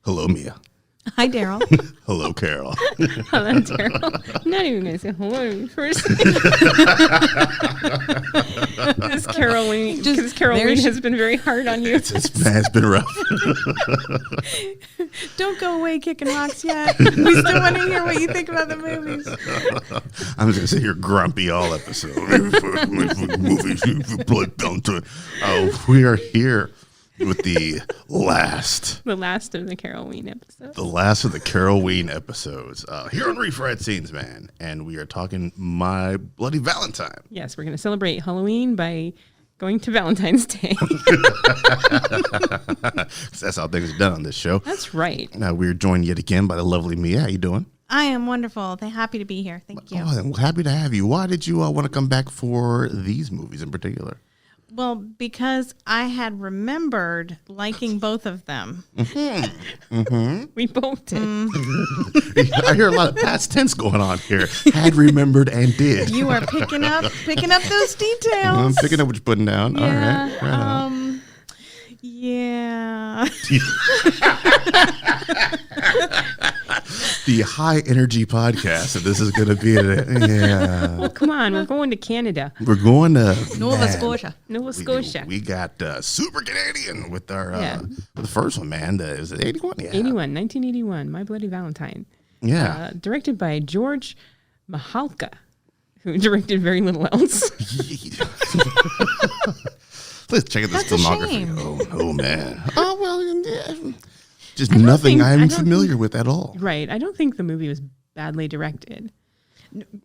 Hello, Mia. Hi, Daryl. Hello, Carol. Hello, Daryl. I'm not even going to say hello first. This Carolene has been very hard on you. It's been rough. Don't go away kicking rocks yet. We still want to hear what you think about the movies. I'm just going to sit here grumpy all episode. Movies, blood down to it. Oh, we are here with the last of the Carolene episodes. The last of the Carolene episodes. Here on Refried Scenes, man. And we are talking My Bloody Valentine. Yes, we're going to celebrate Halloween by going to Valentine's Day. That's how things are done on this show. That's right. Now we're joined yet again by the lovely Mia. How you doing? I am wonderful. Happy to be here. Thank you. Oh, I'm happy to have you. Why did you want to come back for these movies in particular? Well, because I had remembered liking both of them. Mm-hmm. Mm-hmm. We both did. I hear a lot of past tense going on here. Had remembered and did. You are picking up those details. I'm picking up what you're putting down. Yeah, all right. Yeah. The high energy podcast. So this is going to be Well, come on. We're going to Canada. We're going to Nova Scotia. We got Super Canadian with our with the first one, man. Is it 81? Yeah. 1981. My Bloody Valentine. Yeah. Directed by George Mihalka, who directed very little else. Let's check out this filmography. Shame. Oh man. Oh well, yeah. Just nothing I'm familiar with at all. Right. I don't think the movie was badly directed.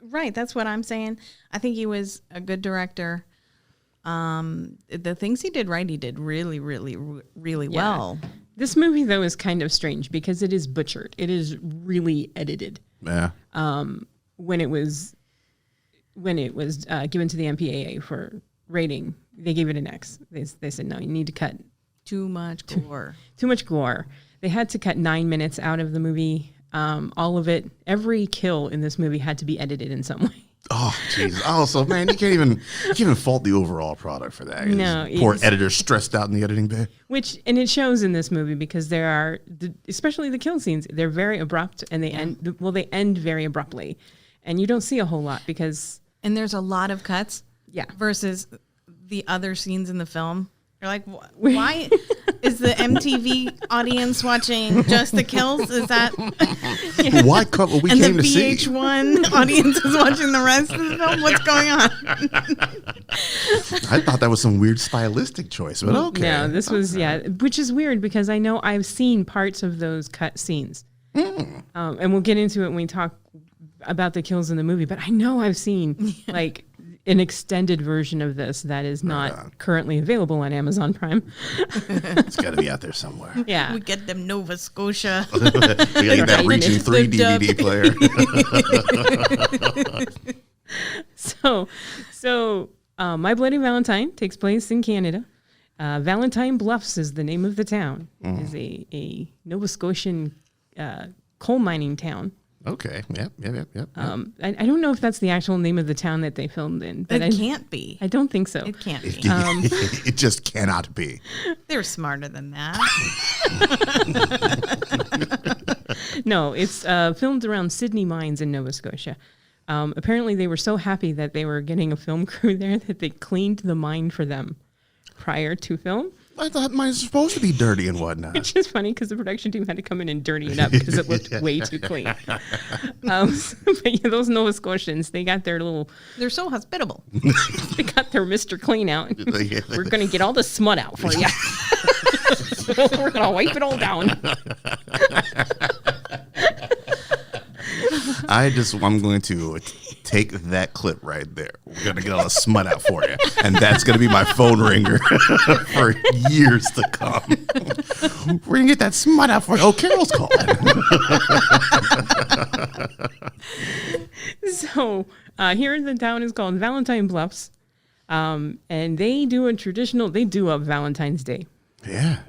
Right. That's what I'm saying. I think he was a good director. The things he did right, he did really, really, really well. This movie, though, is kind of strange because it is butchered. It is really edited. Yeah. When it was given to the MPAA for rating, they gave it an X. They said, no, you need to cut too much gore. Too much gore. They had to cut 9 minutes out of the movie. All of it, every kill in this movie had to be edited in some way. Oh, jeez. Oh, so man, you can't even fault the overall product for that. No, poor editor stressed out in the editing bay. And it shows in this movie because there are, especially the kill scenes, they're very abrupt and they end very abruptly, and you don't see a whole lot because. And there's a lot of cuts. Yeah. Versus the other scenes in the film. You're like, why is the MTV audience watching just the kills? Is that why cut what we and came the to see? VH1 audience is watching the rest of the film? What's going on? I thought that was some weird stylistic choice, but okay. No, this was which is weird because I know I've seen parts of those cut scenes, and we'll get into it when we talk about the kills in the movie. But I know I've seen like an extended version of this that is not currently available on Amazon Prime. It's got to be out there somewhere. Yeah. We get them Nova Scotia. We got to get that Region 3 DVD player. So My Bloody Valentine takes place in Canada. Valentine Bluffs is the name of the town. It is a Nova Scotian coal mining town. Okay. Yep. I don't know if that's the actual name of the town that they filmed in. But It can't be. I don't think so. It can't be. It just cannot be. They're smarter than that. No, it's filmed around Sydney Mines in Nova Scotia. Apparently, they were so happy that they were getting a film crew there that they cleaned the mine for them prior to film. I thought mine was supposed to be dirty and whatnot. Which is funny because the production team had to come in and dirty it up because it looked way too clean. But yeah, those Nova Scotians, they got their little... They're so hospitable. They got their Mr. Clean out. We're going to get all the smut out for you. We're going to wipe it all down. I'm going to take that clip right there. We're going to get all the smut out for you. And that's going to be my phone ringer for years to come. We're going to get that smut out for you. Oh, Carol's calling. So here in the town is called Valentine Bluffs. And they do a Valentine's Day. Yeah.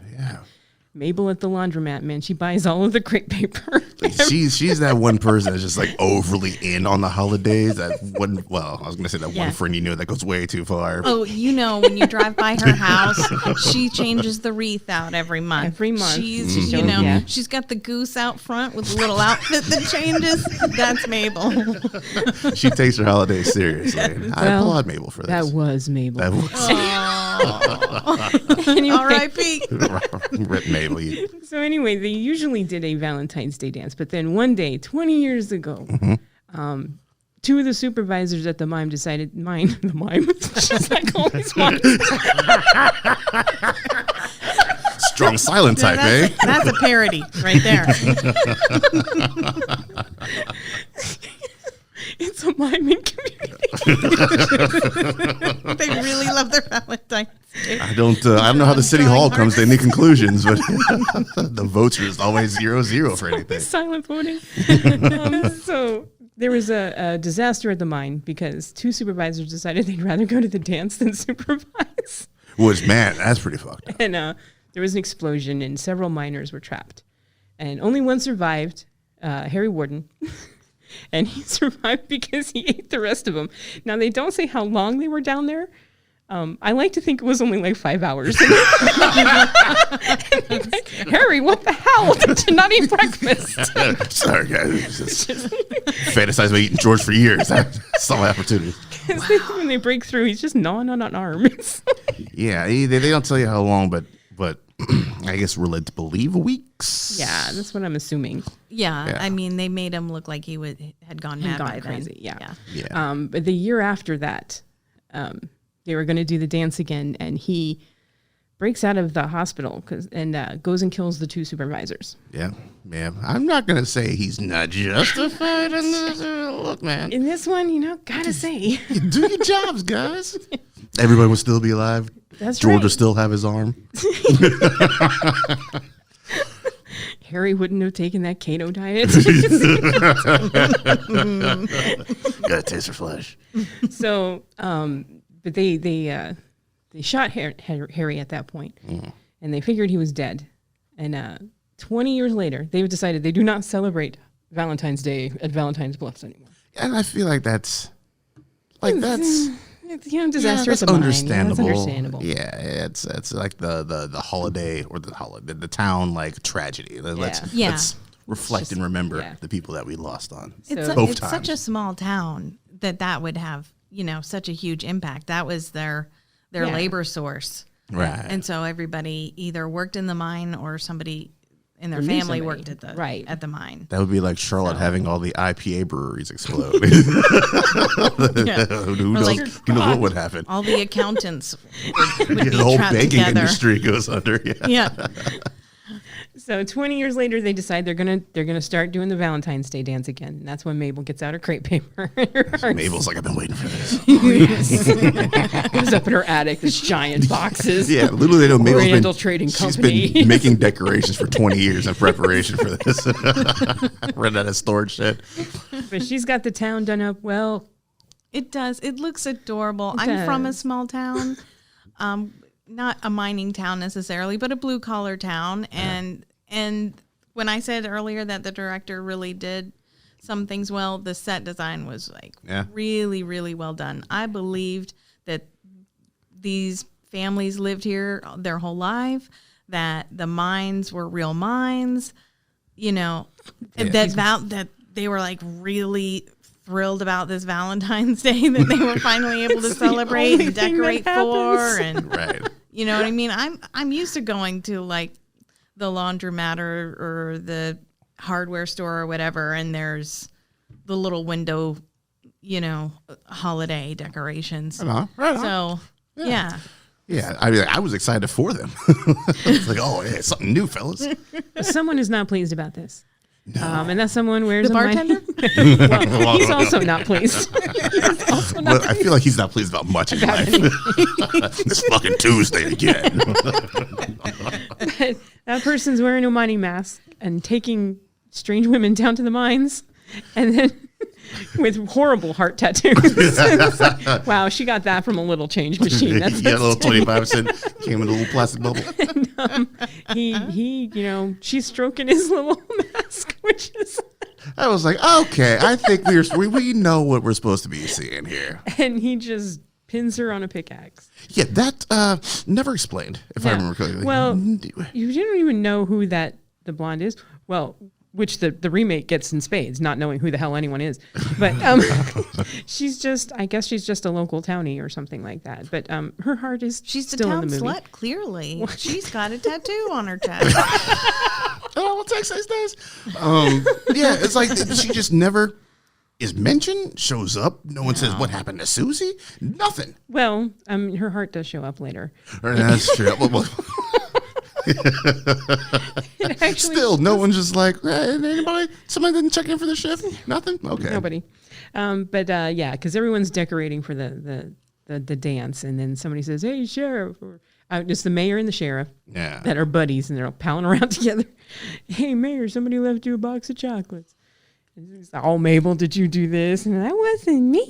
Mabel at the laundromat, man, she buys all of the crepe paper. She's that one person that's just like overly in on the holidays. That one, well, I was gonna say that one friend you know that goes way too far. Oh, when you drive by her house, she changes the wreath out every month. Every month. She's she's got the goose out front with a little outfit that changes. That's Mabel. She takes her holidays seriously. I applaud Mabel for this. That was Mabel. That was R.I.P. Rip Mabel. So anyway, they usually did a Valentine's Day dance, but then one day, 20 years ago, two of the supervisors at the mime decided, the mime, just like always was. Strong silent type, That's a parody right there. It's a miming community. They really love their Valentine's Day. I don't know how the city hall comes to any conclusions, but the votes are just always 0-0 for anything. Silent voting. So there was a disaster at the mine because two supervisors decided they'd rather go to the dance than supervise. Which, man, that's pretty fucked up. And there was an explosion and several miners were trapped. And only one survived, Harry Warden. And he survived because he ate the rest of them. Now, they don't say how long they were down there. I like to think it was only like 5 hours. Harry, what the hell? Did you not eat breakfast? Sorry, guys. Just fantasized about eating George for years. I saw my opportunity. When they break through, he's just gnawing on arms. Yeah, they don't tell you how long, but I guess we're led to believe weeks. Yeah, that's what I'm assuming. Yeah. I mean, they made him look like he had gone mad by crazy. then. Yeah. But the year after that, they were going to do the dance again, and he breaks out of the hospital and goes and kills the two supervisors. Yeah. I'm not going to say he's not justified in this. Look, man. In this one, gotta say. Do your jobs, guys. Everybody will still be alive. That's George right. will still have his arm. Harry wouldn't have taken that keto diet. Gotta taste her flesh. So, but they shot Harry at that point, and they figured he was dead. And 20 years later, they've decided they do not celebrate Valentine's Day at Valentine's Bluffs anymore. And I feel like that's disaster. That's at the mine. understandable. That's understandable. Yeah, it's like the holiday or the town like tragedy. Let's reflect and remember the people that we lost on. It's such a small town that would have such a huge impact. That was their labor source, right? And so everybody either worked in the mine or somebody in their family worked at the mine. That would be like Charlotte having all the IPA breweries explode. Who knows what would happen? All the accountants would be the whole trapped banking together. industry goes under. Yeah. So 20 years later, they decide they're gonna start doing the Valentine's Day dance again. And that's when Mabel gets out her crepe paper. Mabel's like, I've been waiting for this. It was up in her attic, these giant boxes. Yeah, little they know Mabel's Trading Company. She's been making decorations for 20 years in preparation for this. Run out of storage shed. But she's got the town done up well. It does. It looks adorable. I'm from a small town. Not a mining town necessarily, but a blue collar town. And when I said earlier that the director really did some things well, the set design was really, really well done. I believed that these families lived here their whole life, that the mines were real mines, that they were like really thrilled about this Valentine's Day that they were finally able to celebrate and decorate for, and right. You know what I mean? I'm used to going to like the laundromat or the hardware store or whatever, and there's the little window, holiday decorations. Right on. So yeah. Yeah, I was excited for them. It's like, oh, yeah, something new, fellas. Someone is not pleased about this. No. And that someone wears The bartender? Well, he's also not pleased. I feel like he's not pleased about much in life. This fucking Tuesday again. But that person's wearing a money mask and taking strange women down to the mines, and then with horrible heart tattoos. Wow, she got that from a little change machine. That's a little 25 cent came in a little plastic bubble. And, he she's stroking his little mask. which is. I was like, okay, I think we know what we're supposed to be seeing here. And he just pins her on a pickaxe. Yeah, that never explained, if I remember correctly. Well, you didn't even know who the blonde is. Well, which the remake gets in spades, not knowing who the hell anyone is. But I guess she's just a local townie or something like that. But her heart is still in the movie. Slut, clearly. She's got a tattoo on her chest. Oh, Texas does. Yeah, it's like she just never is mentioned, shows up. No one says what happened to Susie. Nothing. Well, her heart does show up later. That's true. Still, no one's just like, anybody? Somebody didn't check in for the shift? Nothing? Okay. Nobody. Yeah, because everyone's decorating for the dance, and then somebody says, "Hey, sheriff," or it's the mayor and the sheriff that are buddies, and they're all palling around together. "Hey, mayor, somebody left you a box of chocolates." "Oh, Mabel, did you do this?" And that wasn't me.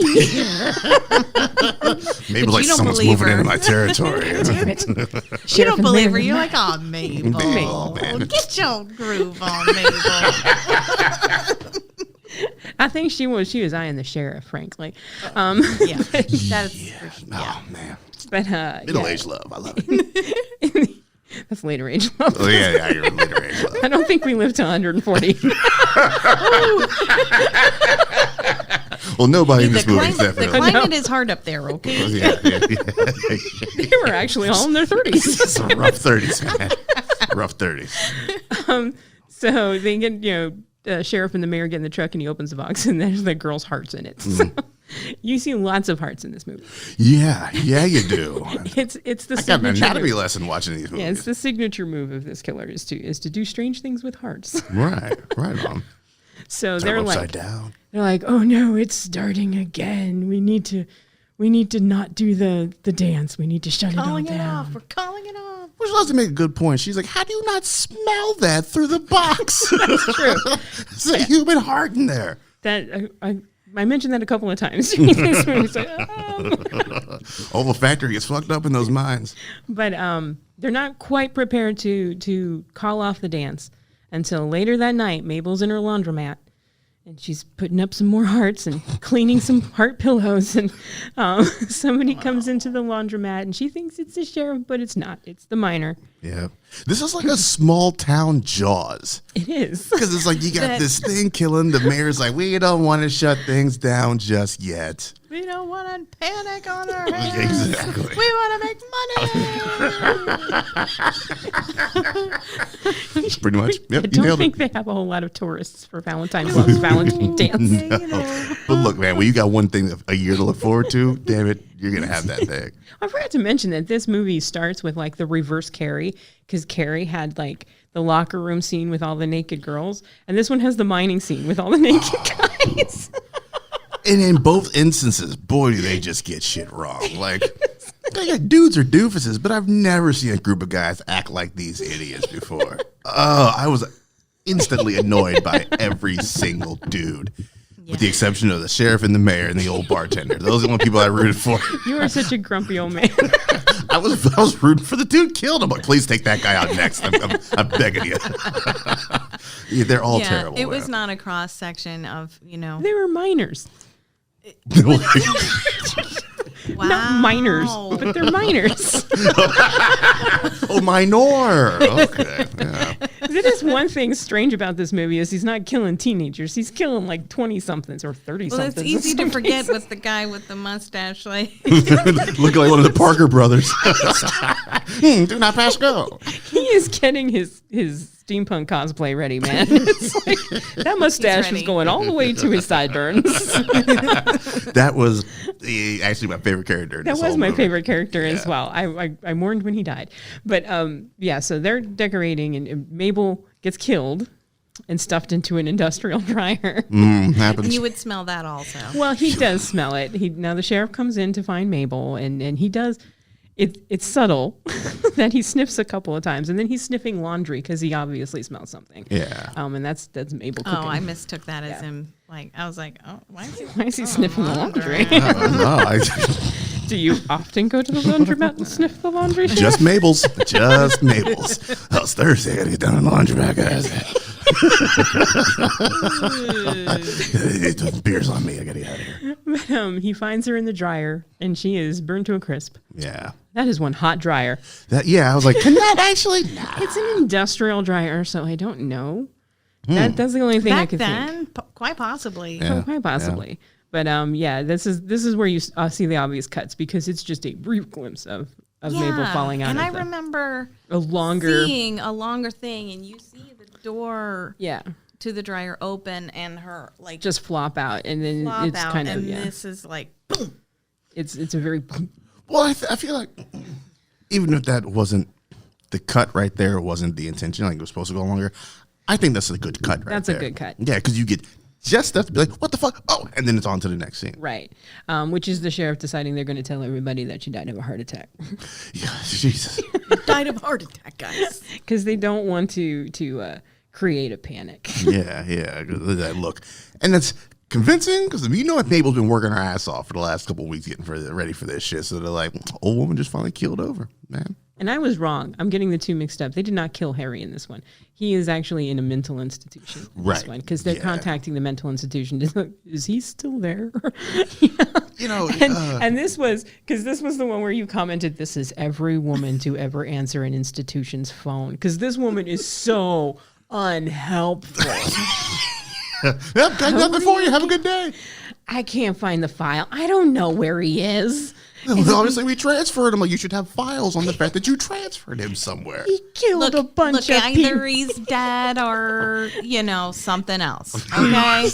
Mabel's like, someone's moving into my territory. You don't believe her. You're like, oh, Mabel. Mabel, man. Get your groove on, Mabel. I think she was eyeing the sheriff, frankly. Yeah. Oh, man. But middle-aged love. I love it. That's later age love. Oh, yeah, you're later age love. I don't think we lived to 140. Well, nobody in this movie is The climate is hard up there, okay? Yeah. They were actually all in their 30s. It's a rough 30s, man. Rough 30s. So they get, sheriff and the mayor get in the truck, and he opens the box, and there's the girl's hearts in it. So you see lots of hearts in this movie. Yeah, you do. It's the I got an anatomy move. lesson watching these movies. Yeah, it's the signature move of this killer is to do strange things with hearts. Right on. So Turn they're upside like, down. They're like, "Oh no, it's starting again. We need to not do the dance. We need to shut it all down." We're calling it off. Which loves to make a good point. She's like, how do you not smell that through the box? That's true. There's a human heart in there. That I mentioned that a couple of times. This movie's like, Olfactory gets fucked up in those minds. But they're not quite prepared to call off the dance until later that night. Mabel's in her laundromat, and she's putting up some more hearts and cleaning some heart pillows. And somebody comes into the laundromat, and she thinks it's the sheriff, but it's not. It's the miner. Yeah. This is like a small town Jaws. It is. Because it's like you got this thing killing. The mayor's like, we don't want to shut things down just yet. We don't want to panic on our hands. Exactly. We want to make money. Pretty much. Yep, I don't think they have a whole lot of tourists for Valentine's dance. No. But look, man, when you got one thing a year to look forward to, damn it, you're going to have that thing. I forgot to mention that this movie starts with like the reverse Carrie, because Carrie had like the locker room scene with all the naked girls, and this one has the mining scene with all the naked guys. And in both instances, boy, do they just get shit wrong. Like, dudes are doofuses, but I've never seen a group of guys act like these idiots before. Oh, I was instantly annoyed by every single dude. With the exception of the sheriff and the mayor and the old bartender. Those are the only people I rooted for. You are such a grumpy old man. I was rooting for the dude killed him. Like, please take that guy out next. I'm begging you. Yeah, they're all terrible. It was not a cross section of, They were minors. Wow. Not minors, but they're minors. Oh, minor. Okay. Yeah. That is one thing strange about this movie is he's not killing teenagers. He's killing like 20-somethings or 30-somethings. Well, it's easy to forget with the guy with the mustache. Like Looking like one of the Parker brothers. Do not pass go. He is getting his steampunk cosplay ready, man. It's like, that mustache was going all the way to his sideburns. That was actually my favorite character. That was my favorite character as well. I mourned when he died. But so they're decorating, and Mabel gets killed and stuffed into an industrial dryer. Happens. And you would smell that also. Well, he does smell it. Now the sheriff comes in to find Mabel, and he does. It's subtle that he sniffs a couple of times, and then he's sniffing laundry because he obviously smells something. Yeah. And that's Mabel cooking. Oh, I mistook that as him. Like I was like, oh, why is he sniffing the laundry? Do you often go to the laundromat and sniff the laundry? Just Mabel's. Just Mabel's. Oh, it's Thursday. I gotta get down in the laundromat, guys. Beer's on me. I gotta get out of here. But, he finds her in the dryer, and she is burned to a crisp. Yeah. That is one hot dryer. I was like, can that actually? Nah. It's an industrial dryer, so I don't know. That's the only thing I Back could then, think. quite possibly. Yeah. Quite possibly. But this is where you see the obvious cuts, because it's just a brief glimpse of Mabel falling out. And of I remember seeing a longer thing, and you see the door to the dryer open, and her like just flop out, and then it's out, kind of and this is like boom. It's a very Well, I feel like even if that wasn't the cut right there, wasn't the intention, like it was supposed to go longer, I think that's a good cut right there. That's a good cut. Yeah, because you get just enough to be like, what the fuck? Oh, and then it's on to the next scene. right, which is the sheriff deciding they're going to tell everybody that she died of a heart attack. Yeah, Jesus. Died of a heart attack, guys. Because they don't want to create a panic. Yeah. That look. And that's convincing, because you know what, Mabel's been working her ass off for the last couple of weeks getting ready for this shit. So they're like, old woman just finally keeled over, man. And I was wrong. I'm getting the two mixed up. They did not kill Harry in this one. He is actually in a mental institution in this one, because they're contacting the mental institution. Is he still there? You know, and this was the one where you commented, this is every woman to ever answer an institution's phone, because this woman is so unhelpful. Yep, got nothing for you. Have a good day. I can't find the file. I don't know where he is. Well, obviously, we transferred him. Like, you should have files on the fact that you transferred him somewhere. He killed a bunch of people. Either he's dead or, something else. Okay?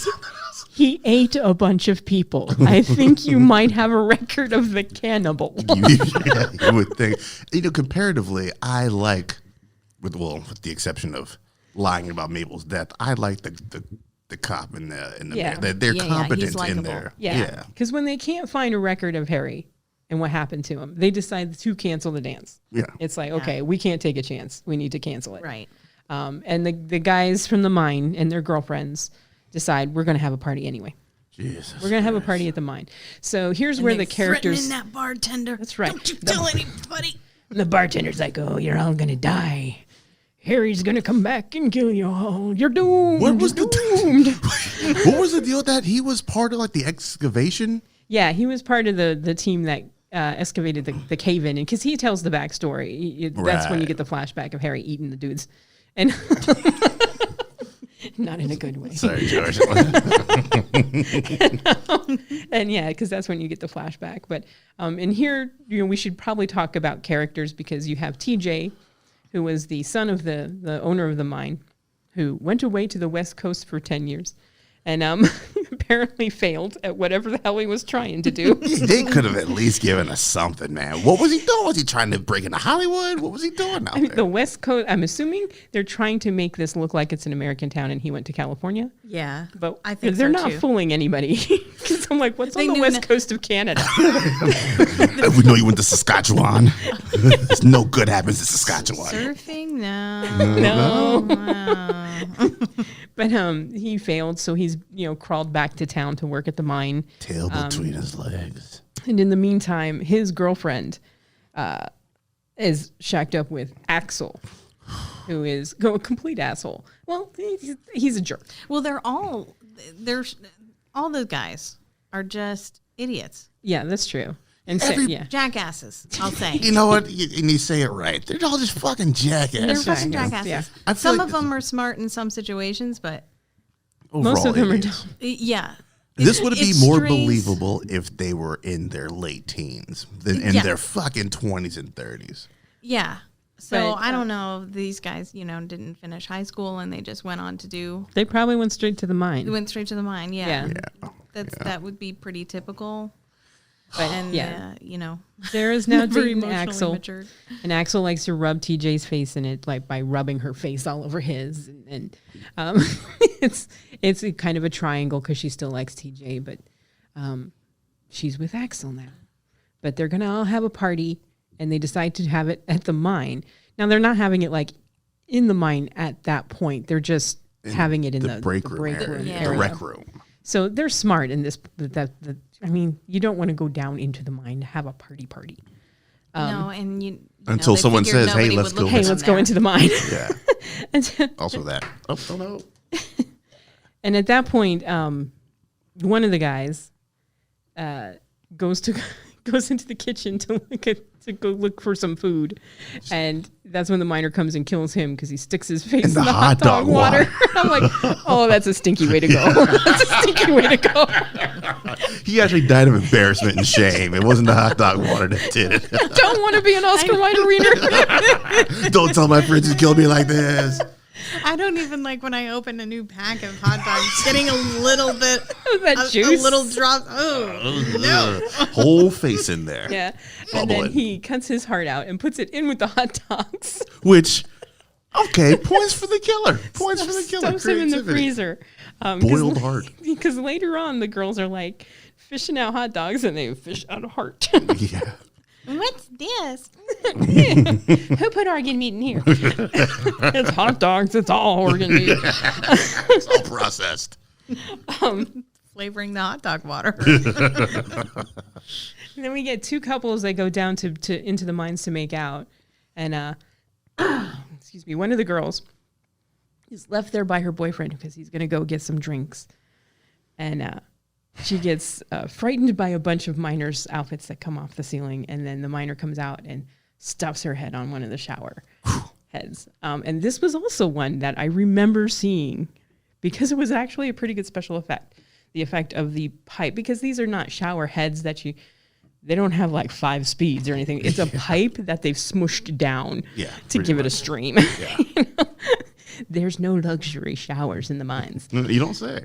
He ate a bunch of people. I think you might have a record of the cannibal. Yeah, you would think. Comparatively, I like, with the exception of lying about Mabel's death, I like the cop in the mayor. They're competent in there. Yeah. Because when they can't find a record of Harry and what happened to him, they decide to cancel the dance. Yeah. It's like, okay, we can't take a chance. We need to cancel it. Right. And the guys from the mine and their girlfriends decide we're going to have a party anyway. Jesus. We're going to have a party at the mine. So here's where the characters... threatening that bartender. That's right. Don't you tell anybody. The bartender's like, oh, you're all going to die. Harry's going to come back and kill you all. You're doomed. What was doomed. What was the deal with that? He was part of the excavation? Yeah, he was part of the team that excavated the cave in, because he tells the backstory. That's when you get the flashback of Harry eating the dudes. And not in a good way. Sorry, George. And because that's when you get the flashback. But in here, we should probably talk about characters, because you have TJ, who was the son of the owner of the mine, who went away to the West Coast for 10 years and apparently failed at whatever the hell he was trying to do. They could have at least given us something, man. What was he doing? Was he trying to break into Hollywood? What was he doing out there? The West Coast, I'm assuming they're trying to make this look like it's an American town and he went to California. Yeah. But I think they're so, not too. fooling anybody. Because I'm like, what's on the West Coast of Canada? We know you went to Saskatchewan. There's no good happens in Saskatchewan. Surfing? No. But he failed, so he's crawled back to town to work at the mine. Tail between his legs. And in the meantime, his girlfriend is shacked up with Axel, who is a complete asshole. Well, he's a jerk. Well, all the guys are just idiots. Yeah, that's true. And Jackasses, I'll say. You know what? And you say it right. They're all just fucking jackasses. They're fucking jackasses. Yeah. Some of them are smart in some situations, but most of them are dumb. Yeah. This would be more believable if they were in their late teens than in their fucking 20s and 30s. Yeah. So I don't know if these guys, didn't finish high school and they just went on to do. They probably went straight to the mine. They went straight to the mine. Yeah. That would be pretty typical. But there is now very dating emotionally Axel, matured. and Axel likes to rub TJ's face in it, like by rubbing her face all over his, and it's a kind of a triangle because she still likes TJ, but she's with Axel now. But they're gonna all have a party, and they decide to have it at the mine. Now they're not having it like in the mine at that point. They're just having it in the break room area. The rec room. So they're smart in this. I mean, you don't want to go down into the mine to have a party. No, and Until they someone figured says, "Hey, nobody let's would go." look Hey, at let's them go there. into the mine. Yeah. and, Also that. Oh no. and at that point, one of the guys goes into the kitchen to go look for some food, and that's when the miner comes and kills him because he sticks his face in the hot dog water. I'm like, oh, that's a stinky way to go. That's a stinky way to go. He actually died of embarrassment and shame. It wasn't the hot dog water that did it. Don't want to be an Oscar Wilde reader. Don't tell my friends to kill me like this. I don't even like when I open a new pack of hot dogs, getting a little bit That a juice. little drop. Oh no! Whole face in there. Yeah. And then Bubbling. he cuts his heart out and puts it in with the hot dogs. Which, okay, points for the killer. Points for the killer. Stuffs him in the Creativity. freezer. Boiled heart. Because later on, the girls are like fishing out hot dogs and they fish out a heart. Yeah. What's this? Who put organ meat in here? It's hot dogs. It's all organ meat. It's all processed. Flavoring the hot dog water. And then we get two couples that go down to into the mines to make out. And excuse me, one of the girls is left there by her boyfriend because he's going to go get some drinks. And she gets frightened by a bunch of miners' outfits that come off the ceiling. And then the miner comes out and stuffs her head on one of the shower heads. And this was also one that I remember seeing because it was actually a pretty good special effect. The effect of the pipe, because these are not shower heads they don't have like 5 speeds or anything. It's a pipe that they've smushed down to give it a stream. Yeah. You know? There's no luxury showers in the mines. You don't say.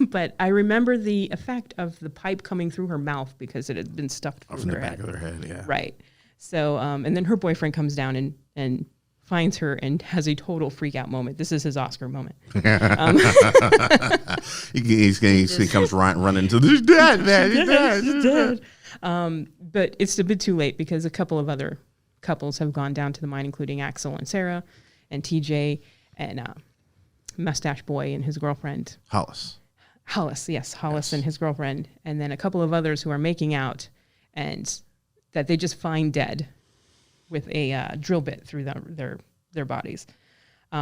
But I remember the effect of the pipe coming through her mouth because it had been stuffed Off through in the her back head. of their head, yeah. Right. So, and then her boyfriend comes down and finds her and has a total freak out moment. This is his Oscar moment. He comes running to this dead, man. He's dead. He's dead. But it's a bit too late because a couple of other couples have gone down to the mine, including Axel and Sarah and TJ and Mustache Boy and his girlfriend. Hollis. Hollis and his girlfriend. And then a couple of others who are making out and that they just find dead with a drill bit through their bodies.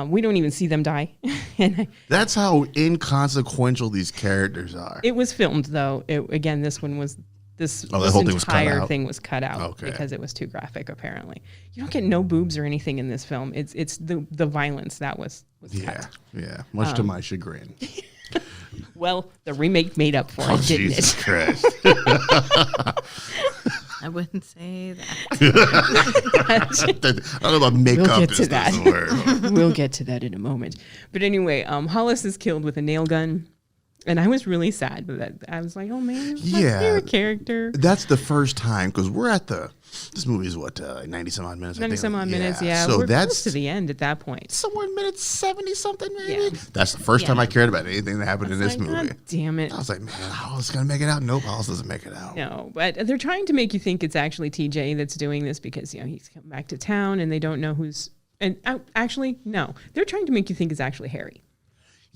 We don't even see them die. And That's how inconsequential these characters are. it was filmed, though. This one was... This the whole thing was cut entire out? thing was cut out because it was too graphic. Apparently, you don't get no boobs or anything in this film. It's the violence that was cut. Yeah. Much to my chagrin. Well, the remake made up for it, didn't Jesus it? Christ. I wouldn't say that. I don't know about makeup. We'll get to is that. the word. We'll get to that in a moment. But anyway, Hollis is killed with a nail gun. And I was really sad with that. I was like, oh man, my favorite character. That's the first time because we're at this movie is what, 90 some odd minutes? 90 some odd minutes, yeah. So We're that's close to the end at that point. somewhere in minute 70 something maybe. Yeah. That's the first time I cared about anything that happened in this Like, movie. God damn it. I was like, man, Hollis gonna make it out? Nope, Hollis doesn't make it out. No, but they're trying to make you think it's actually TJ that's doing this because, he's come back to town and they don't know who's... And actually, no. They're trying to make you think it's actually Harry.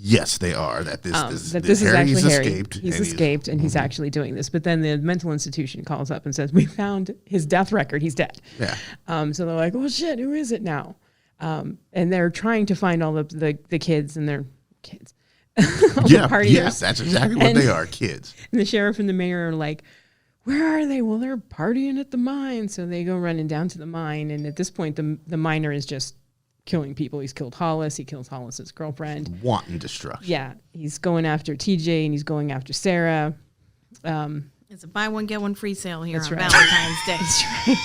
Yes, they are. That this Is Harry's actually Harry. escaped. He's and escaped and he's actually doing this. But then the mental institution calls up and says, we found his death record. He's dead. Yeah. So they're like, oh shit, who is it now? And they're trying to find all the kids and their kids. All the partiers. Yes, that's exactly what they are, kids. And the sheriff and the mayor are like, where are they? Well, they're partying at the mine. So they go running down to the mine. And at this point, the miner is just killing people. He's killed Hollis. He kills Hollis's girlfriend. Wanton destruction. Yeah. He's going after TJ and he's going after Sarah. It's a buy one, get one free sale here That's on right. Valentine's Day. That's right.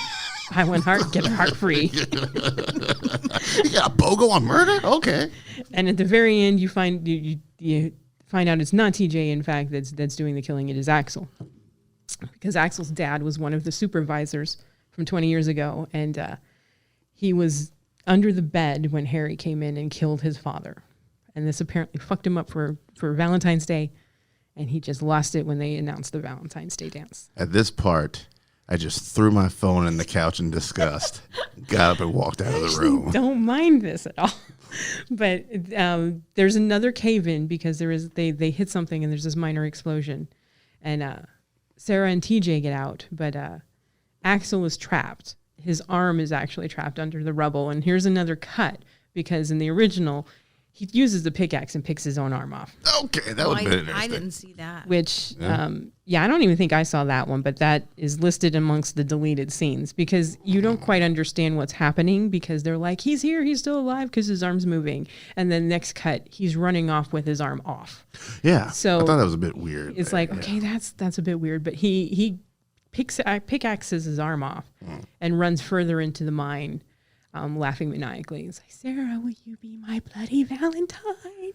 Buy one heart, get a heart free. You got a BOGO on murder? Okay. And at the very end, you find out it's not TJ, in fact, that's doing the killing. It is Axel. Because Axel's dad was one of the supervisors from 20 years ago. And he was under the bed when Harry came in and killed his father. And this apparently fucked him up for Valentine's Day. And he just lost it when they announced the Valentine's Day dance. At this part, I just threw my phone in the couch in disgust, got up and walked out of the room. Don't mind this at all. But there's another cave-in because they hit something and there's this minor explosion. And Sarah and TJ get out, but Axel is trapped. his arm is actually trapped under the rubble. And here's another cut, because in the original, he uses the pickaxe and picks his own arm off. Okay, that would be interesting. I didn't see that. Which, I don't even think I saw that one, but that is listed amongst the deleted scenes because you don't quite understand what's happening because they're like, he's here, he's still alive because his arm's moving. And then next cut, he's running off with his arm off. Yeah, so I thought that was a bit weird. It's like, okay, that's a bit weird, but he pickaxes his arm off and runs further into the mine. Laughing maniacally. He's like, Sarah, will you be my bloody Valentine?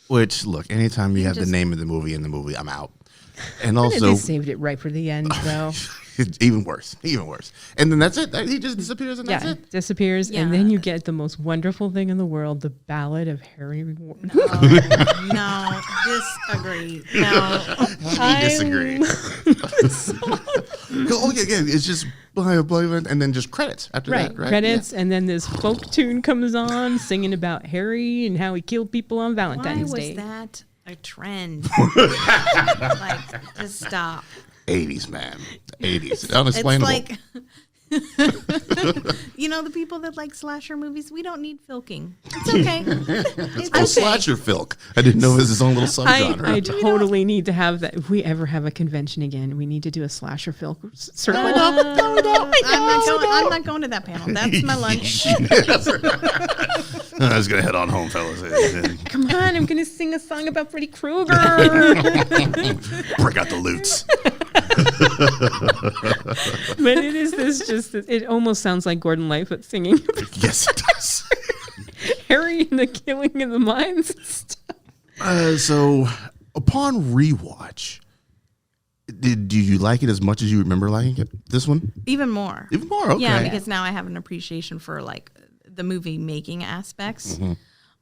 Which, look, anytime you have the name of the movie in the movie, I'm out. And also, they saved it right for the end, though. even worse. And then that's it. He just disappears, and that's it. Disappears, Yeah. and then you get the most wonderful thing in the world: the Ballad of Harry. No, disagree. No, Disagree. Oh yeah, it's just and then just credits after that, right? Credits, and then this folk tune comes on, singing about Harry and how he killed people on Valentine's Day. Why was that a trend? Like, just stop. 80s, man. 80s. Unexplainable. It's like, the people that like slasher movies, we don't need filking. It's okay. It's okay. Slasher filk. I didn't know it was his own little subgenre. I totally need to have that. If we ever have a convention again, we need to do a slasher filk circle. I'm not going to that panel. That's my lunch. I was going to head on home, fellas. Come on, I'm going to sing a song about Freddy Krueger. Break out the lutes. But it is it almost sounds like Gordon Lightfoot singing. Yes, it does. Harry and the killing in the mines and stuff. So upon rewatch, did you like it as much as you remember liking it? This one? Even more. Even more, okay. Yeah, because now I have an appreciation for like the movie making aspects. Mm-hmm.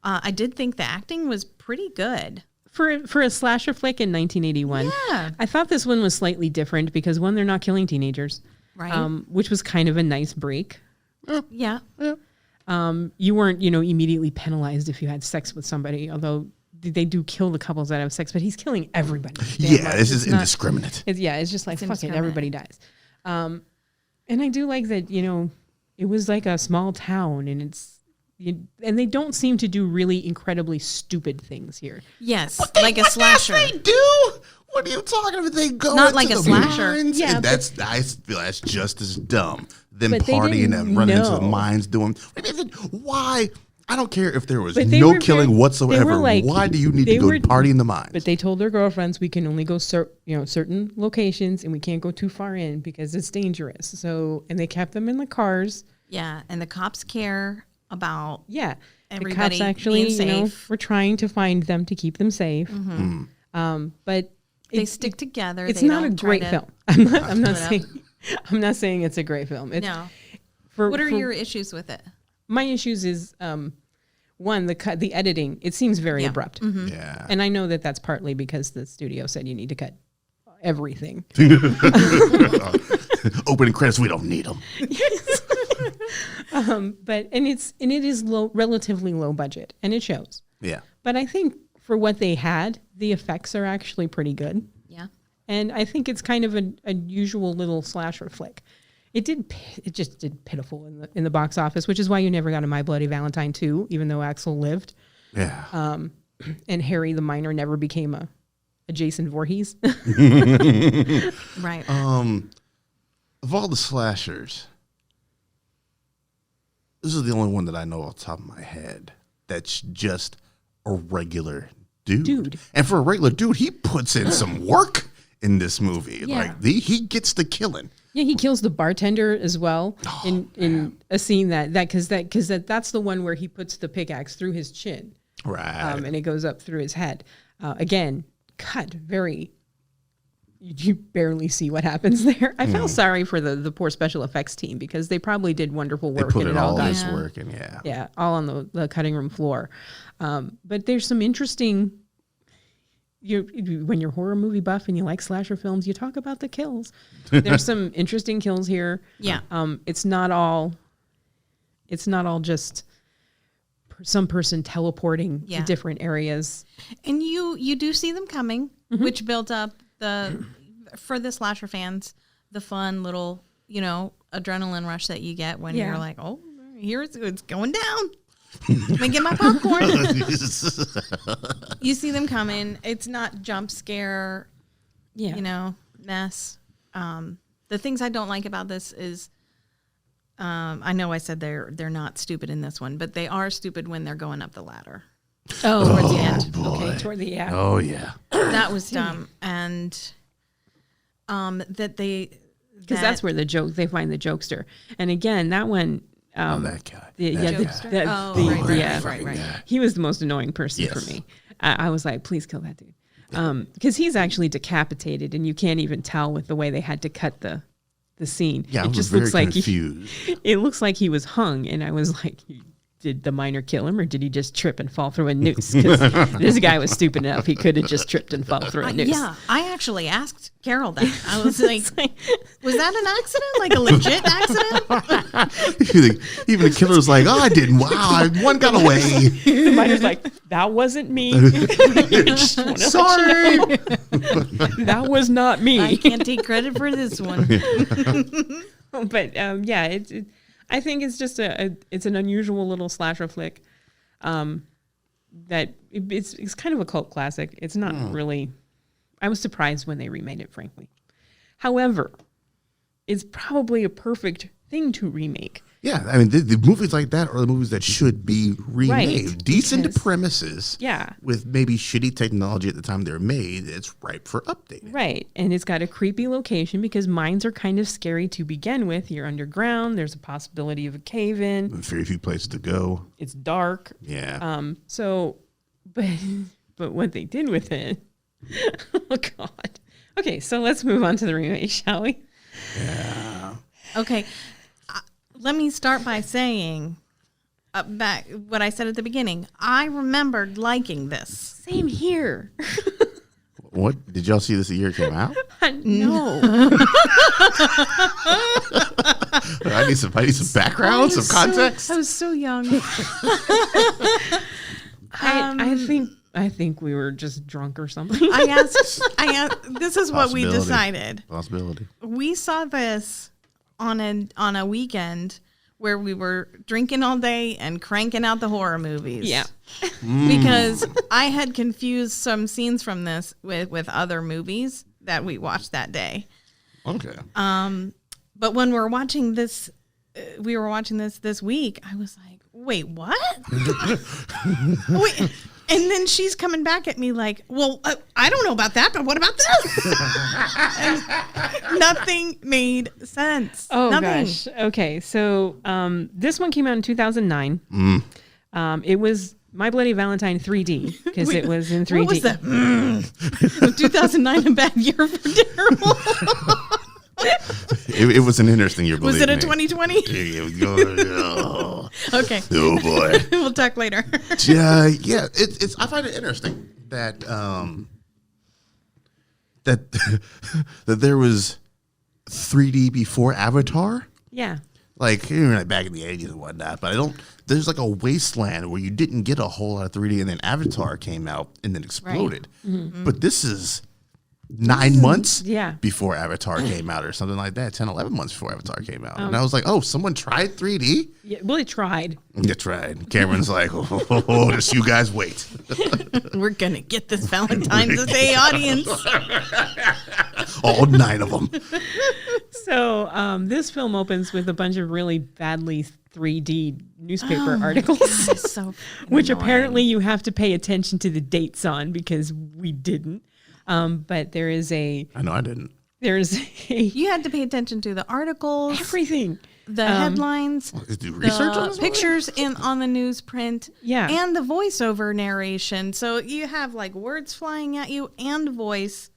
I did think the acting was pretty good. For a slasher flick in 1981, I thought this one was slightly different because one, they're not killing teenagers, right? Which was kind of a nice break. Yeah. You weren't, immediately penalized if you had sex with somebody, although they do kill the couples that have sex, but he's killing everybody. This is indiscriminate. It's just like, fuck it, everybody dies. And I do like that, it was like a small town and and they don't seem to do really incredibly stupid things here. Yes, like a slasher. They do. What are you talking about? They go not like a slasher. Mines, yeah, I feel that's just as dumb. Them partying and running into the mines doing. Why? I don't care if there was no killing whatsoever. Why do you need to go party in the mines? But they told their girlfriends we can only go certain locations and we can't go too far in because it's dangerous. So and they kept them in the cars. Yeah, and the cops care about everybody the cops actually being safe. We're trying to find them to keep them safe. Mm-hmm. But they stick together. It's not a great film. I'm not saying it's a great film. No. What are your issues with it? My issues is one, the editing. It seems very abrupt. Mm-hmm. Yeah, and I know that that's partly because the studio said you need to cut everything. Opening credits, we don't need them. But it is relatively low budget, and it shows. Yeah. But I think for what they had, the effects are actually pretty good. Yeah. And I think it's kind of a usual little slasher flick. It just did pitiful in the box office, which is why you never got a My Bloody Valentine 2, even though Axel lived. Yeah. And Harry the Miner never became a Jason Voorhees. Right. Of all the slashers, this is the only one that I know off the top of my head that's just a regular dude. And for a regular dude, he puts in some work in this movie. Yeah. Like he gets the killing. Yeah, he kills the bartender as well in a scene because that's the one where he puts the pickaxe through his chin, right? And it goes up through his head. Again, cut very. You barely see what happens there. I feel sorry for the poor special effects team because they probably did wonderful work. They put in all this work and all on the cutting room floor. But there's some interesting. When you're horror movie buff and you like slasher films, you talk about the kills. There's some interesting kills here. Yeah. It's not all just some person teleporting to different areas. And you do see them coming, which built up for the slasher fans, the fun little, adrenaline rush that you get when Yeah. you're like, oh, it's going down. Let me get my popcorn. You see them coming. It's not jump scare, mess. The things I don't like about this is, I know I said they're not stupid in this one, but they are stupid when they're going up the ladder. Oh, towards the end. Boy. Okay, toward the end. Oh yeah. That was dumb, and that they Because that's where they find the jokester. And again, that one. That guy. Right. He was the most annoying person for me. I was like, please kill that dude. Because he's actually decapitated, and you can't even tell with the way they had to cut the scene. Yeah, it just looks like it looks like he was hung, and I was like, did the miner kill him, or did he just trip and fall through a noose? Because this guy was stupid enough; he could have just tripped and fall through a noose. Yeah, I actually asked Carol that. I was like, was that an accident? Like a legit accident? Even the killer's like, oh, I didn't. Wow, one got away. The miner's like, that wasn't me. Sorry. That was not me. I can't take credit for this one. But I think it's just it's an unusual little slasher flick. That it's kind of a cult classic. It's not really. I was surprised when they remade it, frankly. However, it's probably a perfect thing to remake. Yeah, I mean, the movies like that are the movies that should be remade. Right, Decent premises. Yeah. With maybe shitty technology at the time they're made, it's ripe for updating. Right. And it's got a creepy location because mines are kind of scary to begin with. You're underground. There's a possibility of a cave-in. Very few places to go. It's dark. Yeah. But what they did with it, oh God. Okay, so let's move on to the remake, shall we? Yeah. Okay. Let me start by saying back what I said at the beginning. I remembered liking this. Same here. What? Did y'all see this the year it came out? No. I need some background, some context. I was so young. I think we were just drunk or something. I asked, this is what we Possibility. decided. Possibility. We saw this on a weekend where we were drinking all day and cranking out the horror movies. Yeah. Because I had confused some scenes from this with other movies that we watched that day. Okay. But when we were watching this this week, I was like, wait, what? Wait. And then she's coming back at me like, well, I don't know about that, but what about this? And nothing made sense. Oh, nothing. gosh. Okay. So this one came out in 2009. It was My Bloody Valentine 3D because it was in 3D. What was that? Was 2009 a bad year for terrible? It was an interesting year. Was it a me. 2020? Oh. Okay. Oh boy. We'll talk later. Yeah. It's. I find it interesting that that there was 3D before Avatar. Yeah. Like back in the 80s and whatnot, but there's like a wasteland where you didn't get a whole lot of 3D, and then Avatar came out and then exploded. Right. Mm-hmm. But this is 9 months before Avatar came out or something like that, 10, 11 months before Avatar came out. And I was like, oh, someone tried 3D? Yeah, well, it tried. It tried. Cameron's like, oh, just you guys wait. We're going to get this Valentine's Day audience. All 9 of them. So this film opens with a bunch of really badly 3D newspaper articles, So which annoying. apparently you have to pay attention to the dates on because we didn't. But there is I know I didn't. There's You had to pay attention to the articles, everything. the headlines, Do research on the this pictures on the newsprint, Yeah. and the voiceover narration. So you have like words flying at you and voice.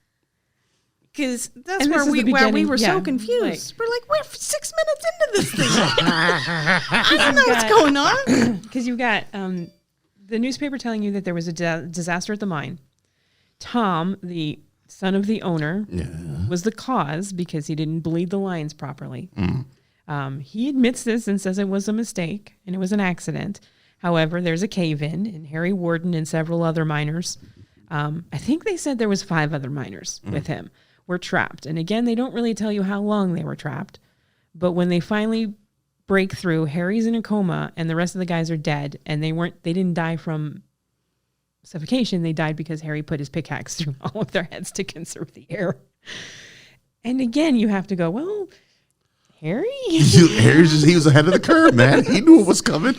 Because that's And this where is we the beginning, were so confused. We're like, we're 6 minutes into this thing. I don't know what's going on. Because you've got the newspaper telling you that there was a disaster at the mine. Tom, the son of the owner, was the cause because he didn't bleed the lines properly. He admits this and says it was a mistake and it was an accident. However, there's a cave-in, and Harry Warden and several other miners, I think they said there was 5 other miners with him, were trapped. And again, they don't really tell you how long they were trapped, But when they finally break through, Harry's in a coma and the rest of the guys are dead, and they didn't die from suffocation. They died because Harry put his pickaxe through all of their heads to conserve the air. And again, you have to go, well, Harry? He was ahead of the curve, man. He knew what was coming.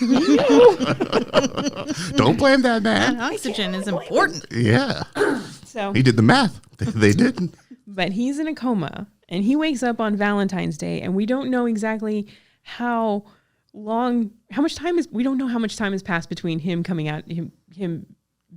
Don't blame that man. That oxygen is important. Yeah. So he did the math. They didn't. But he's in a coma, and he wakes up on Valentine's Day, and we don't know exactly how much time has passed between him coming out, him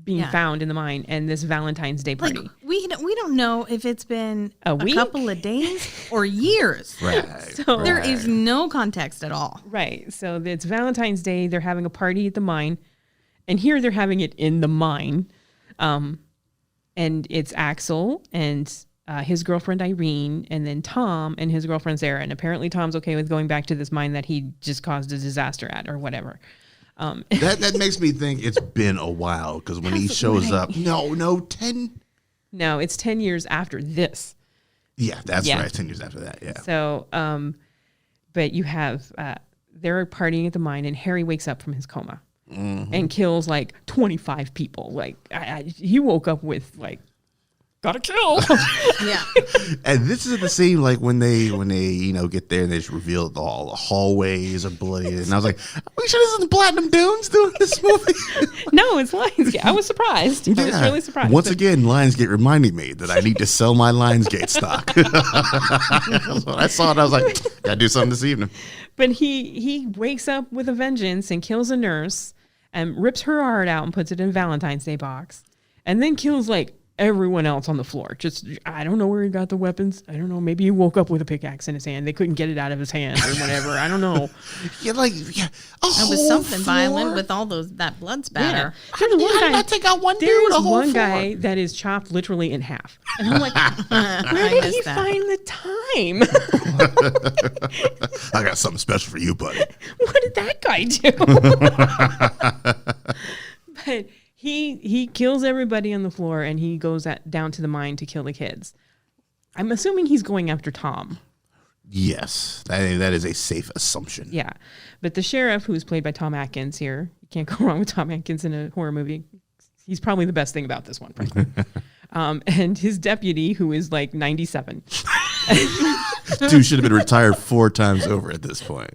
being found in the mine, and this Valentine's Day party. Like, we don't know if it's been a week? couple of days or years. Right. So there is no context at all. Right. So it's Valentine's Day. They're having a party at the mine, and here they're having it in the mine. And it's Axel and his girlfriend Irene, and then Tom and his girlfriend Sarah. And apparently Tom's okay with going back to this mine that he just caused a disaster at or whatever. That makes me think it's been a while, because when he shows up, no, 10. No, it's 10 years after this. Yeah, that's right. 10 years after that. Yeah. So, but you have they're partying at the mine, and Harry wakes up from his coma and kills like 25 people. Like he woke up with like, gotta kill. Yeah. And this is the scene like when they get there and they just reveal all the hallways are bloody. And I was like, we should have seen Platinum Dunes doing this movie. No, it's Lionsgate. I was surprised. I was really surprised. Once again, Lionsgate reminded me that I need to sell my Lionsgate stock. So I saw it. I was like, gotta do something this evening. But he wakes up with a vengeance and kills a nurse and rips her heart out and puts it in a Valentine's Day box, and then kills like everyone else on the floor. Just, I don't know where he got the weapons. I don't know. Maybe he woke up with a pickaxe in his hand. They couldn't get it out of his hand or whatever. I don't know. It was something violent with all that blood spatter. Yeah. I take out one dude. There's a whole one floor. guy that is chopped literally in half. And I'm like, where did he find the time? I got something special for you, buddy. What did that guy do? But he kills everybody on the floor, and he goes down to the mine to kill the kids. I'm assuming he's going after Tom. Yes, that is a safe assumption. Yeah. But the sheriff, who's played by Tom Atkins here, you can't go wrong with Tom Atkins in a horror movie. He's probably the best thing about this one, frankly. And his deputy, who is like 97. Dude should have been retired 4 times over at this point.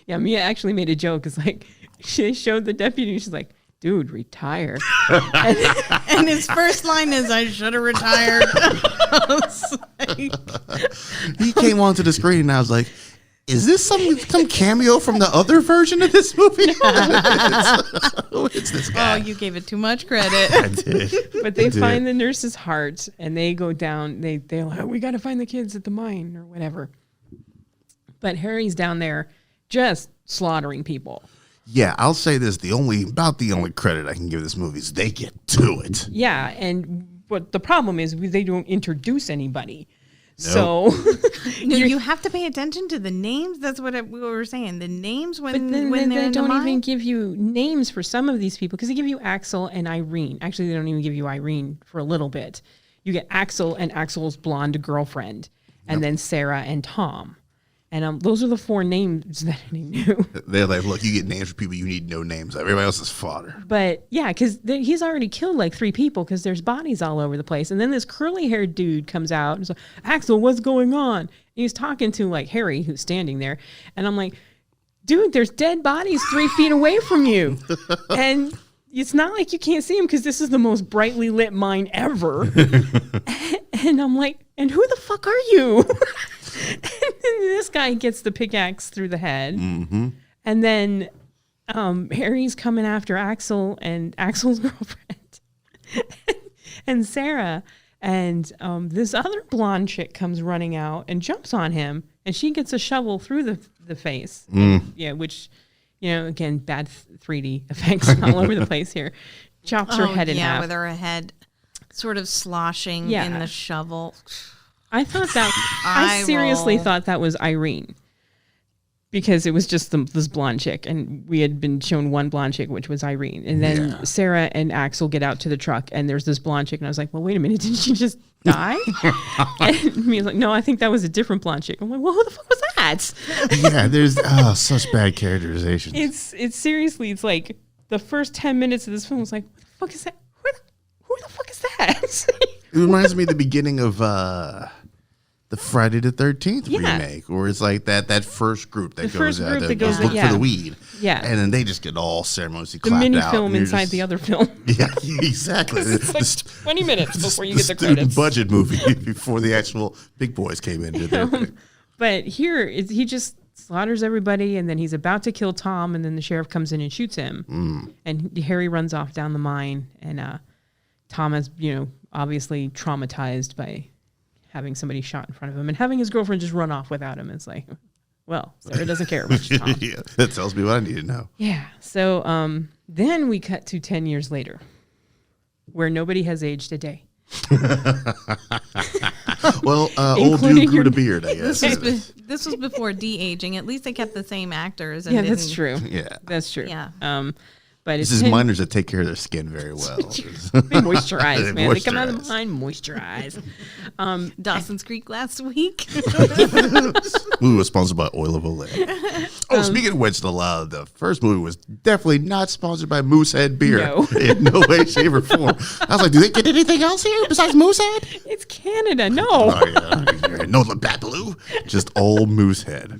Yeah, Mia actually made a joke. It's like, she showed the deputy, she's like, dude, retire. And his first line is, I should have retired. He came onto the screen and I was like, is this some cameo from the other version of this movie? Who is this guy? Oh, you gave it too much credit. I did. But they find the nurse's heart, and they go down. They're like, oh, we got to find the kids at the mine or whatever. But Harry's down there just slaughtering people. Yeah, I'll say this: the only credit I can give this movie is they get to it. Yeah, but the problem is they don't introduce anybody. Nope. So you have to pay attention to the names. That's what we were saying. The names when they they're don't even give you names for some of these people, because they give you Axel and Irene. Actually, they don't even give you Irene for a little bit. You get Axel and Axel's blonde girlfriend, and then Sarah and Tom. And those are the 4 names that I knew. They're like, look, you get names for people you need no names. Everybody else is fodder. But yeah, because he's already killed like 3 people because there's bodies all over the place. And then this curly-haired dude comes out and is like, Axel, what's going on? And he's talking to like Harry, who's standing there. And I'm like, dude, there's dead bodies 3 feet away from you. And it's not like you can't see him because this is the most brightly lit mine ever. And I'm like, and who the fuck are you? And then this guy gets the pickaxe through the head. Mm-hmm. And then Harry's coming after Axel and Axel's girlfriend and Sarah. And this other blonde chick comes running out and jumps on him. And she gets a shovel through the face. Yeah, which, again, bad 3D effects all over the place here. Chops her head in half. Yeah, with her head sort of sloshing in the shovel. I thought that I seriously thought that was Irene, because it was just this blonde chick, and we had been shown one blonde chick, which was Irene, and then Sarah and Axel get out to the truck, and there's this blonde chick, and I was like, well, wait a minute, didn't she just die? And me was like, no, I think that was a different blonde chick. I'm like, well, who the fuck was that? Yeah, there's such bad characterization. It's seriously, it's like the first 10 minutes of this film was like, what the fuck is that? Who the fuck is that? It reminds me of the beginning of the Friday the 13th remake, where it's like that first group that goes out there goes look for the weed. Yeah. And then they just get all ceremoniously the clapped out. mini film inside the other film. Yeah, exactly. It's like 20 minutes before you get the student credits. budget movie before the actual big boys came in. Did their thing. But here, he just slaughters everybody, and then he's about to kill Tom, and then the sheriff comes in and shoots him. And Harry runs off down the mine, and Tom is, obviously traumatized by having somebody shot in front of him, and having his girlfriend just run off without him. It's like, well, Sarah doesn't care much, Tom. Yeah, that tells me what I need to know. Yeah. So then we cut to 10 years later, where nobody has aged a day. Well, old dude grew a beard, I guess. This was before de-aging. At least they kept the same actors. And that's true. Yeah. That's true. Yeah. But this is miners that take care of their skin very well. They moisturize, man. They come out of the mine, moisturize. Dawson's Creek last week. Movie was sponsored by Oil of Olay. Speaking of which, the first movie was definitely not sponsored by Moosehead Beer. No. In no way, shape, or form. I was like, do they get anything else here besides Moosehead? It's Canada, no. Oh, yeah. No Labatt Blue, just old Moosehead.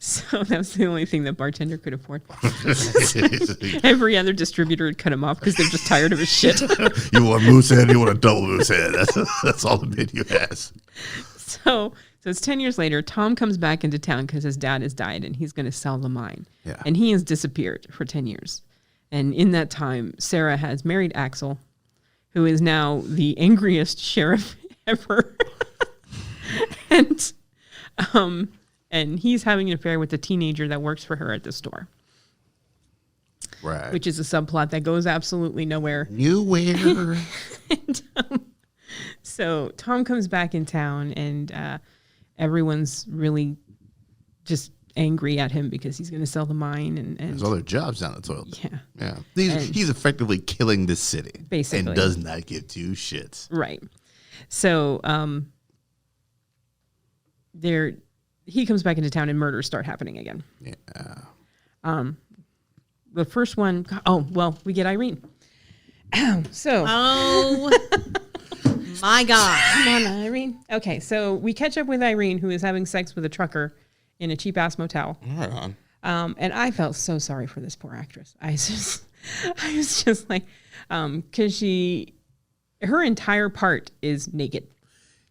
So that was the only thing that bartender could afford. Every other distributor had cut him off because they're just tired of his shit. You want Moosehead, you want a double Moosehead. That's all the menu has. So it's 10 years later. Tom comes back into town because his dad has died, and he's going to sell the mine. Yeah. And he has disappeared for 10 years. And in that time, Sarah has married Axel, who is now the angriest sheriff ever. And he's having an affair with the teenager that works for her at the store. Right. Which is a subplot that goes absolutely nowhere. Nowhere. So Tom comes back in town, and everyone's really just angry at him because he's going to sell the mine. And there's other jobs down the toilet. Yeah. He's effectively killing the city. Basically. And does not give two shits. Right. So he comes back into town, and murders start happening again. Yeah. The first one, we get Irene. So. Oh, my God. Come on, Irene. Okay, so we catch up with Irene, who is having sex with a trucker in a cheap-ass motel. Right on. And I felt so sorry for this poor actress. I was just like, because her entire part is naked.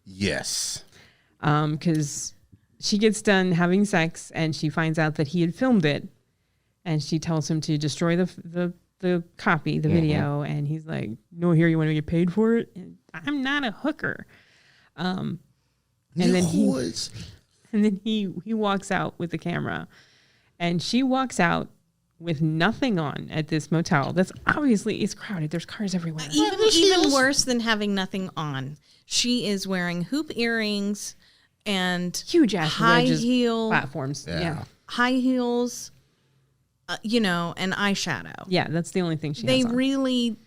Yes. Because she gets done having sex, and she finds out that he had filmed it, and she tells him to destroy the copy, the video, and he's like, "No, here, you want to get paid for it? And I'm not a hooker." And then he walks out with the camera, and she walks out with nothing on at this motel. That's obviously, it's crowded. There's cars everywhere. Even worse than having nothing on, she is wearing hoop earrings and huge ass high heel platforms. Yeah. High heels, and eyeshadow. Yeah, that's the only thing she has They on. really...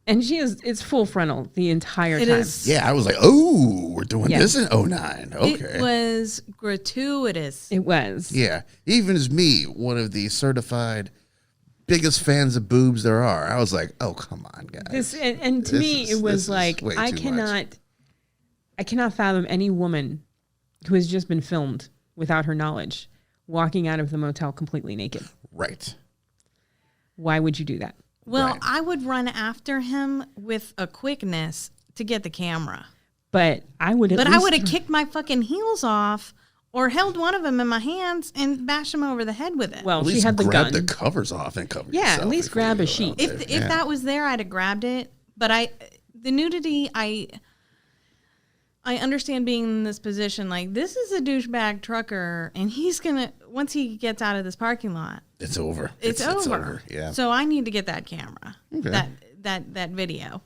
And it's full frontal the entire time. Is. Yeah, I was like, oh, we're doing this in 09. Okay. It was gratuitous. It was. Yeah. Even as me, one of the certified biggest fans of boobs there are, I was like, oh, come on, guys. To me, it was like, I cannot fathom any woman who has just been filmed without her knowledge walking out of the motel completely naked. Right. Why would you do that? Well, Right. I would run after him with a quickness to get the camera. But I would I would have kicked my fucking heels off or held one of them in my hands and bashed him over the head with it. Well, At she least had the grab gun. the covers off and cover Yeah, yourself at least before grab you a go sheet. out if there. that was there, I'd have grabbed it. But the nudity, I understand being in this position. Like, this is a douchebag trucker, and he's gonna, once he gets out of this parking lot, It's over. it's over. Yeah. So I need to get that camera, Okay. that video.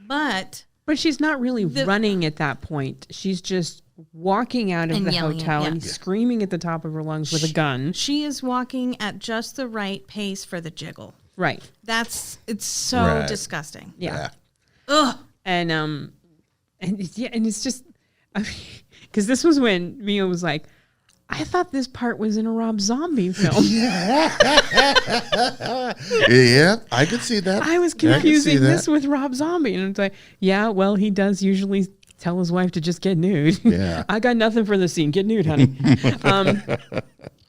But But she's not really running at that point. She's just walking out of And the yelling, hotel yeah. and screaming at the top of her lungs with a gun. She is walking at just the right pace for the jiggle. Right. It's so disgusting. Yeah. Ugh. And it's just because this was when Mia was like, I thought this part was in a Rob Zombie film. Yeah, I could see that. I was confusing this with Rob Zombie. And it's like, yeah, well, he does usually tell his wife to just get nude. Yeah. I got nothing for the scene. Get nude, honey.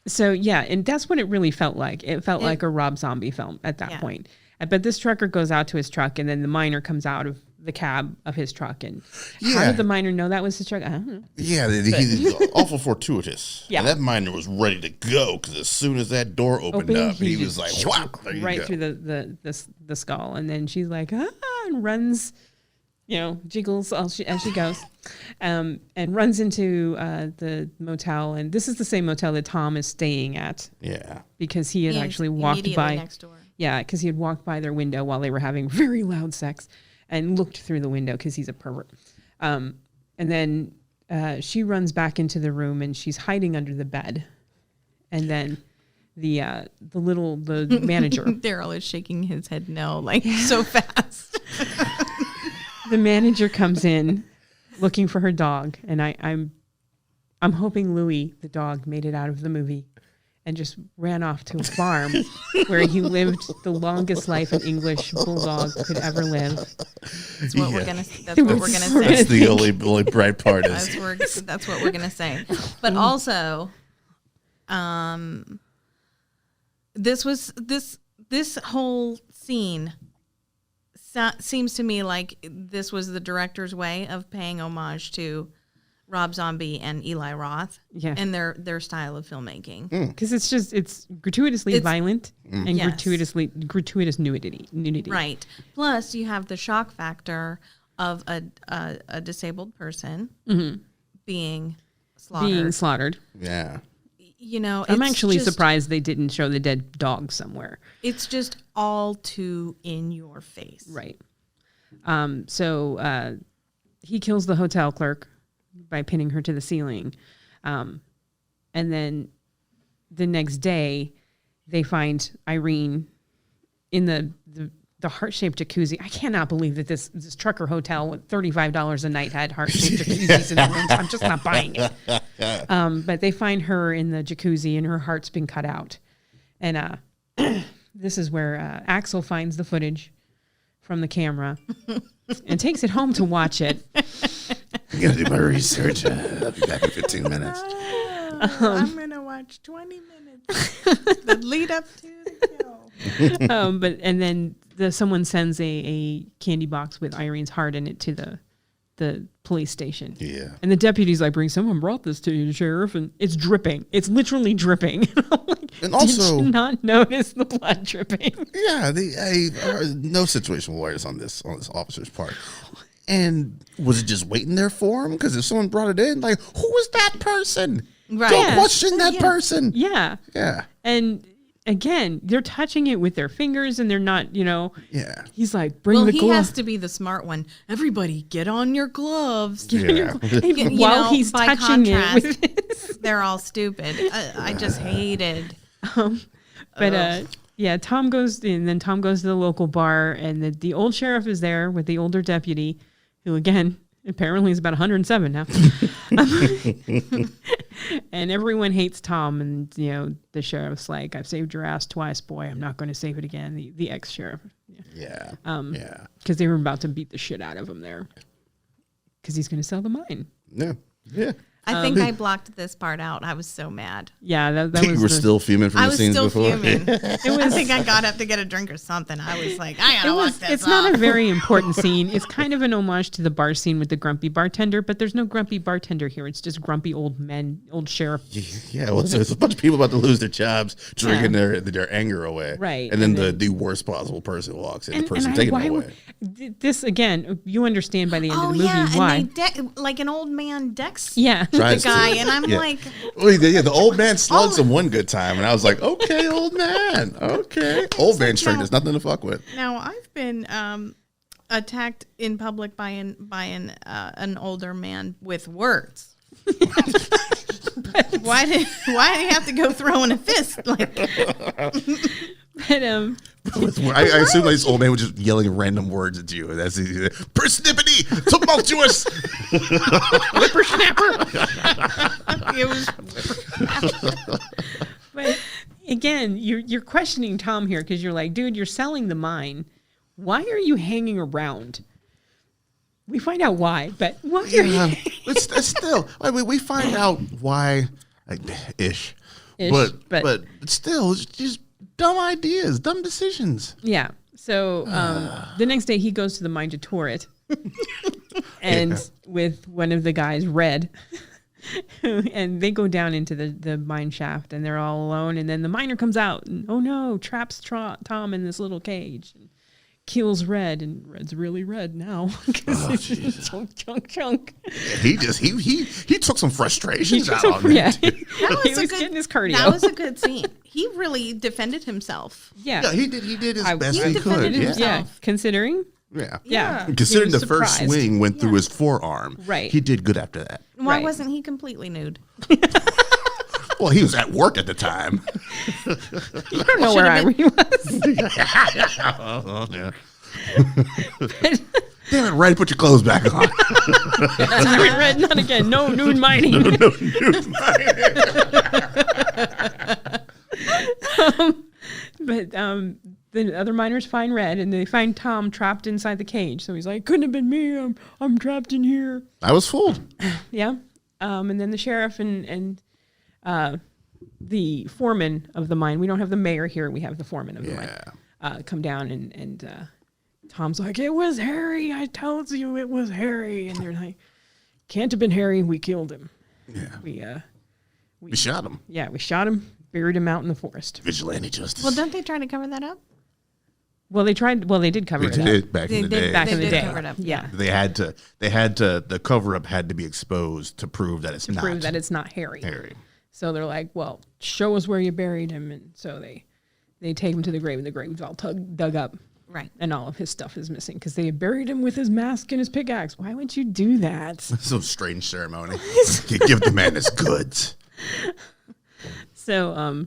So, yeah, and that's what it really felt like. It felt like a Rob Zombie film at that point. But this trucker goes out to his truck, and then the miner comes out of the cab of his truck. And how did the miner know that was his truck? I don't know. Yeah, he's awful fortuitous. Yeah. And that miner was ready to go because as soon as that door opened up, he was like, "Whop!" Right through the skull. And then she's like, and runs, jiggles as she goes, and runs into the motel. And this is the same motel that Tom is staying at. Yeah. Because he had actually walked by. Next door. Yeah, because he had walked by their window while they were having very loud sex and looked through the window because he's a pervert. And then she runs back into the room and she's hiding under the bed. And then the manager. Daryl is shaking his head no, like so fast. The manager comes in looking for her dog. And I'm hoping Louis, the dog, made it out of the movie and just ran off to a farm where he lived the longest life an English bulldog could ever live. That's what we're gonna. That's what we're gonna say. That's the only bright part is. That's what we're gonna say. But also, this whole scene seems to me like this was the director's way of paying homage to Rob Zombie and Eli Roth and their style of filmmaking. Because it's gratuitously violent and gratuitous nudity. Right. Plus, you have the shock factor of a disabled person being slaughtered. Yeah. I'm actually surprised they didn't show the dead dog somewhere. It's just all too in your face. Right. So he kills the hotel clerk by pinning her to the ceiling. And then the next day, they find Irene in the heart-shaped jacuzzi. I cannot believe that this trucker hotel with $35 a night had heart-shaped jacuzzis in the rooms. I'm just not buying it. But they find her in the jacuzzi and her heart's been cut out. And this is where Axel finds the footage from the camera and takes it home to watch it. I gotta do my research. I'll be back in 15 minutes. I'm gonna watch 20 minutes that lead up to the kill. And then someone sends a candy box with Irene's heart in it to the police station. Yeah. And the deputy's like, someone brought this to you, Sheriff, and it's dripping. It's literally dripping. And also, did you not notice the blood dripping? Yeah, no situational awareness on this officer's part. And was it just waiting there for him? Because if someone brought it in, like, who is that person? Right. Don't question that person. Yeah. Yeah. And again, they're touching it with their fingers and they're not, Yeah. He's like, bring the gloves. He has to be the smart one. Everybody get on your gloves. Yeah. While he's touching contrast, it with his... They're all stupid. I just hated. Tom goes in, then Tom goes to the local bar and the old sheriff is there with the older deputy who again apparently is about 107 now. And everyone hates Tom, and the sheriff's like, I've saved your ass twice, boy. I'm not going to save it again. The ex-sheriff. Yeah. Because they were about to beat the shit out of him there. Because he's going to sell the mine. Yeah. Yeah. I think I blocked this part out. I was so mad. Yeah, that was. You were still fuming from the scenes before. I was still fuming. I think I got up to get a drink or something. I was like, I gotta watch this. It's not a very important scene. It's kind of an homage to the bar scene with the grumpy bartender, but there's no grumpy bartender here. It's just grumpy old men, old sheriff. Yeah, well, there's a bunch of people about to lose their jobs, drinking their anger away. Right. And then the worst possible person walks in, the person taking it away. This, again, you understand by the end of the movie why. And like an old man decks the guy, and I'm like... the old man slugs him one good time, and I was like, okay, old man, okay. Old man strength is nothing to fuck with. Now, I've been attacked in public by an older man with words Why did he have to go throwing a fist? Like, But I assume like this old man was just yelling random words at you. That's persnippity, tumultuous, whippersnapper. it was. But again, you're questioning Tom here because you're like, dude, you're selling the mine. Why are you hanging around? We find out why, but why are you? It's still. I mean, we find out why, ish. But still, it's just dumb ideas, dumb decisions. Yeah. So the next day he goes to the mine to tour it, and with one of the guys, Red, and they go down into the mine shaft, and they're all alone. And then the miner comes out, and oh no, traps Tom in this little cage. And kills Red, and Red's really red now because it's just chunk. He took some frustrations out on yeah. it. He was getting his cardio. That was a good scene. He really defended himself. Yeah, he did his best he could. defended himself. yeah. Considering, Yeah. He Considering was the first surprised. swing went through his forearm, Right. He did good after that. Why Right. wasn't he completely nude? Well, he was at work at the time. you don't know where he was. Yeah. Damn it, Red, put your clothes back on. Red, not again. No nude mining. But the other miners find Red, and they find Tom trapped inside the cage. So he's like, "Couldn't have been me. I'm trapped in here." I was fooled. Yeah. And then the sheriff and the foreman of the mine. We don't have the mayor here. We have the foreman of the mine. Come down and Tom's like, "It was Harry. I told you it was Harry." And they're like, "Can't have been Harry. We killed him." Yeah. We shot him. Yeah, we shot him, buried him out in the forest. Vigilante justice. Well, don't they try to cover that up? Well, they did cover They it did up. back in the They day. did Back in the day. cover it up. Yeah. They had to. The cover up had to be exposed to prove that it's not Prove that it's not Harry. Harry. So they're like, "Well, show us where you buried him." And so they take him to the grave, and the grave's all dug up. Right. And all of his stuff is missing because they had buried him with his mask and his pickaxe. Why would you do that? Some strange ceremony. Give the man his goods. So,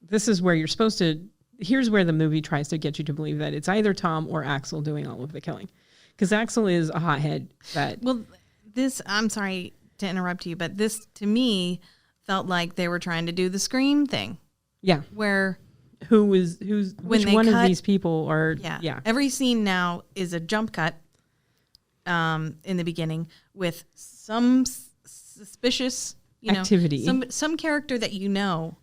this is where you're supposed to, here's where the movie tries to get you to believe that it's either Tom or Axel doing all of the killing. Because Axel is a hothead that... Well, I'm sorry to interrupt you, but this, to me, felt like they were trying to do the Scream thing. Yeah. Where... Which one of cut- these people are... Yeah. Every scene now is a jump cut in the beginning with some suspicious... activity. Some character that you know,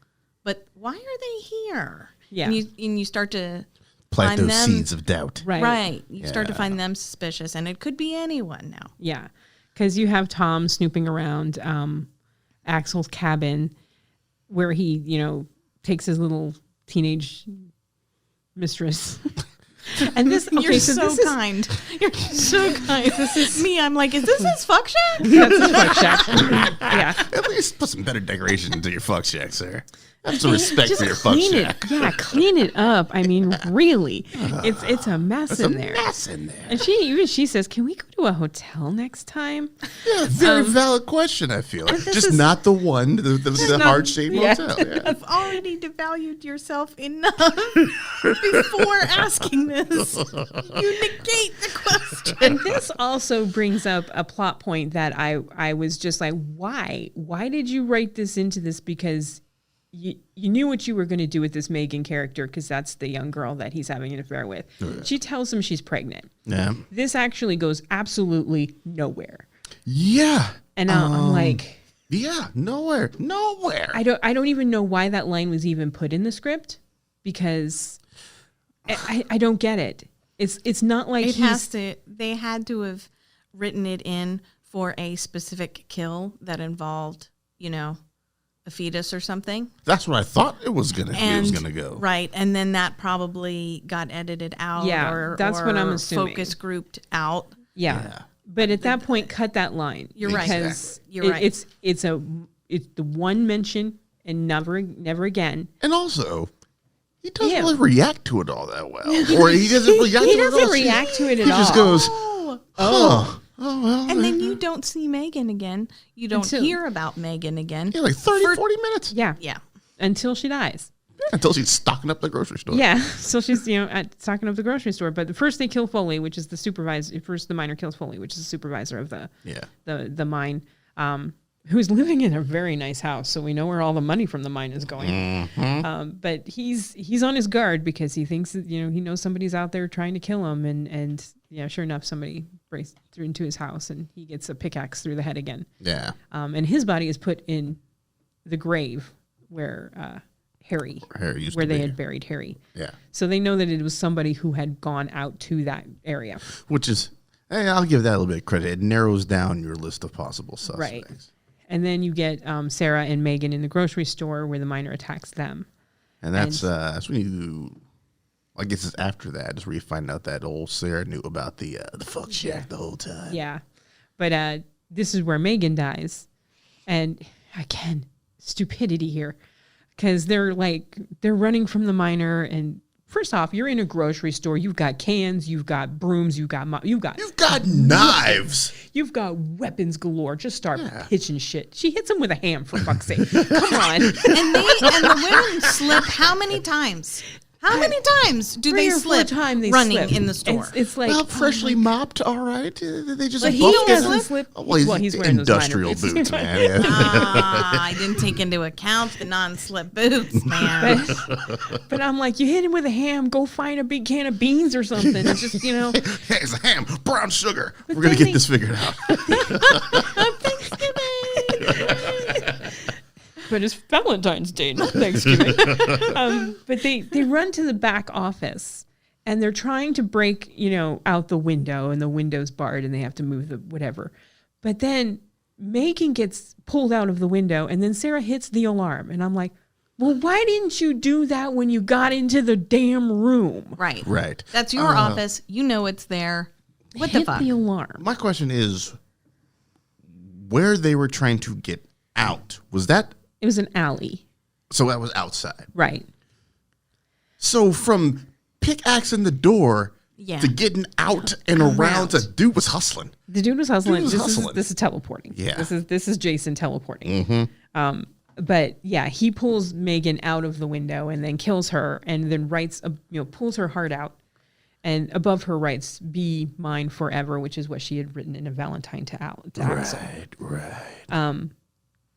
but why are they here? Yeah. And you start to Plant find those them, seeds of doubt. Right. You start to find them suspicious, and it could be anyone now. Yeah. Because you have Tom snooping around Axel's cabin where he, takes his little teenage mistress. And this, okay, You're so this is- kind. You're so kind. This is me. I'm like, is this his fuck shack? That's his fuck shack. Yeah. At least put some better decoration into your fuck shack, sir. Have some respect Just for your fuck clean shack. it. Yeah, clean it up. I mean, really, it's a mess There's in a there. mess in there. And she says, "Can we go to a hotel next time?" Yeah, very valid question, I feel like. this Just is- not the one, the not- heart-shaped yeah. motel. Yeah. I've already devalued yourself enough before asking this. You negate the question. And this also brings up a plot point that I was just like, why? Why did you write this into this? Because you knew what you were going to do with this Megan character, because that's the young girl that he's having an affair with. She tells him she's pregnant. Yeah. This actually goes absolutely nowhere. Yeah. And I'm like, Yeah, nowhere. I don't even know why that line was even put in the script, because I don't get it. It's not like They had to have written it in for a specific kill that involved, a fetus or something. That's what I thought it was gonna go. Right. And then that probably got edited out Yeah, that's what I'm assuming. Focus grouped out. Yeah. But at that point, cut that line. You're right. Because You're right. It's the one mention and never again. And also, He doesn't really react to it all that well. Or he doesn't react He to it at all. doesn't react to it at all. He just goes, Oh. well. And then you don't see Megan again. You don't Until- hear about Megan again. Yeah, like 30, 40 minutes. Yeah. Yeah. Until she dies. Until she's stocking up the grocery store. Yeah. So she's, stocking up the grocery store. But first they kill Foley, which is the supervisor. First the miner kills Foley, which is the supervisor of the mine, who's living in a very nice house. So we know where all the money from the mine is going. But he's on his guard because he thinks that, he knows somebody's out there trying to kill him. And sure enough, somebody breaks through into his house and he gets a pickaxe through the head again. Yeah. And his body is put in the grave where Harry used where they had buried Harry. Yeah. So they know that it was somebody who had gone out to that area. Which is, I'll give that a little bit of credit. It narrows down your list of possible suspects. Right. And then you get Sarah and Megan in the grocery store where the miner attacks them. And that's when you, I guess it's after that, is where you find out that old Sarah knew about the fuck shack the whole time. Yeah. But this is where Megan dies. And again, stupidity here. Because they're running from the miner, and first off, you're in a grocery store. You've got cans, you've got brooms, you've got knives, you've got weapons galore. Just start pitching shit. She hits him with a ham, for fuck's sake. Come on. And the women slip how many times? How many times do they slip running in the store? It's like freshly mopped. All right, they just. But he doesn't slip. Well, he's wearing industrial those boots, man. I didn't take into account the non-slip boots, man. But I'm like, you hit him with a ham. Go find a big can of beans or something. It's just Hey, it's a ham, brown sugar. We're gonna get this figured out. Thanksgiving. But it's Valentine's Day, not Thanksgiving. But they run to the back office and they're trying to break, out the window, and the window's barred and they have to move the whatever. But then Megan gets pulled out of the window and then Sarah hits the alarm. And I'm like, well, why didn't you do that when you got into the damn room? Right. That's your office. You know it's there. What the fuck? Hit the alarm. My question is, where they were trying to get out, was that? It was an alley. So that was outside. Right. So from pickaxing the door to getting out and around, the dude was hustling. The dude was hustling. This is teleporting. Yeah. This is Jason teleporting. But yeah, he pulls Megan out of the window and then kills her and then pulls her heart out. And above her writes, "Be mine forever," which is what she had written in a Valentine to Axel. Right.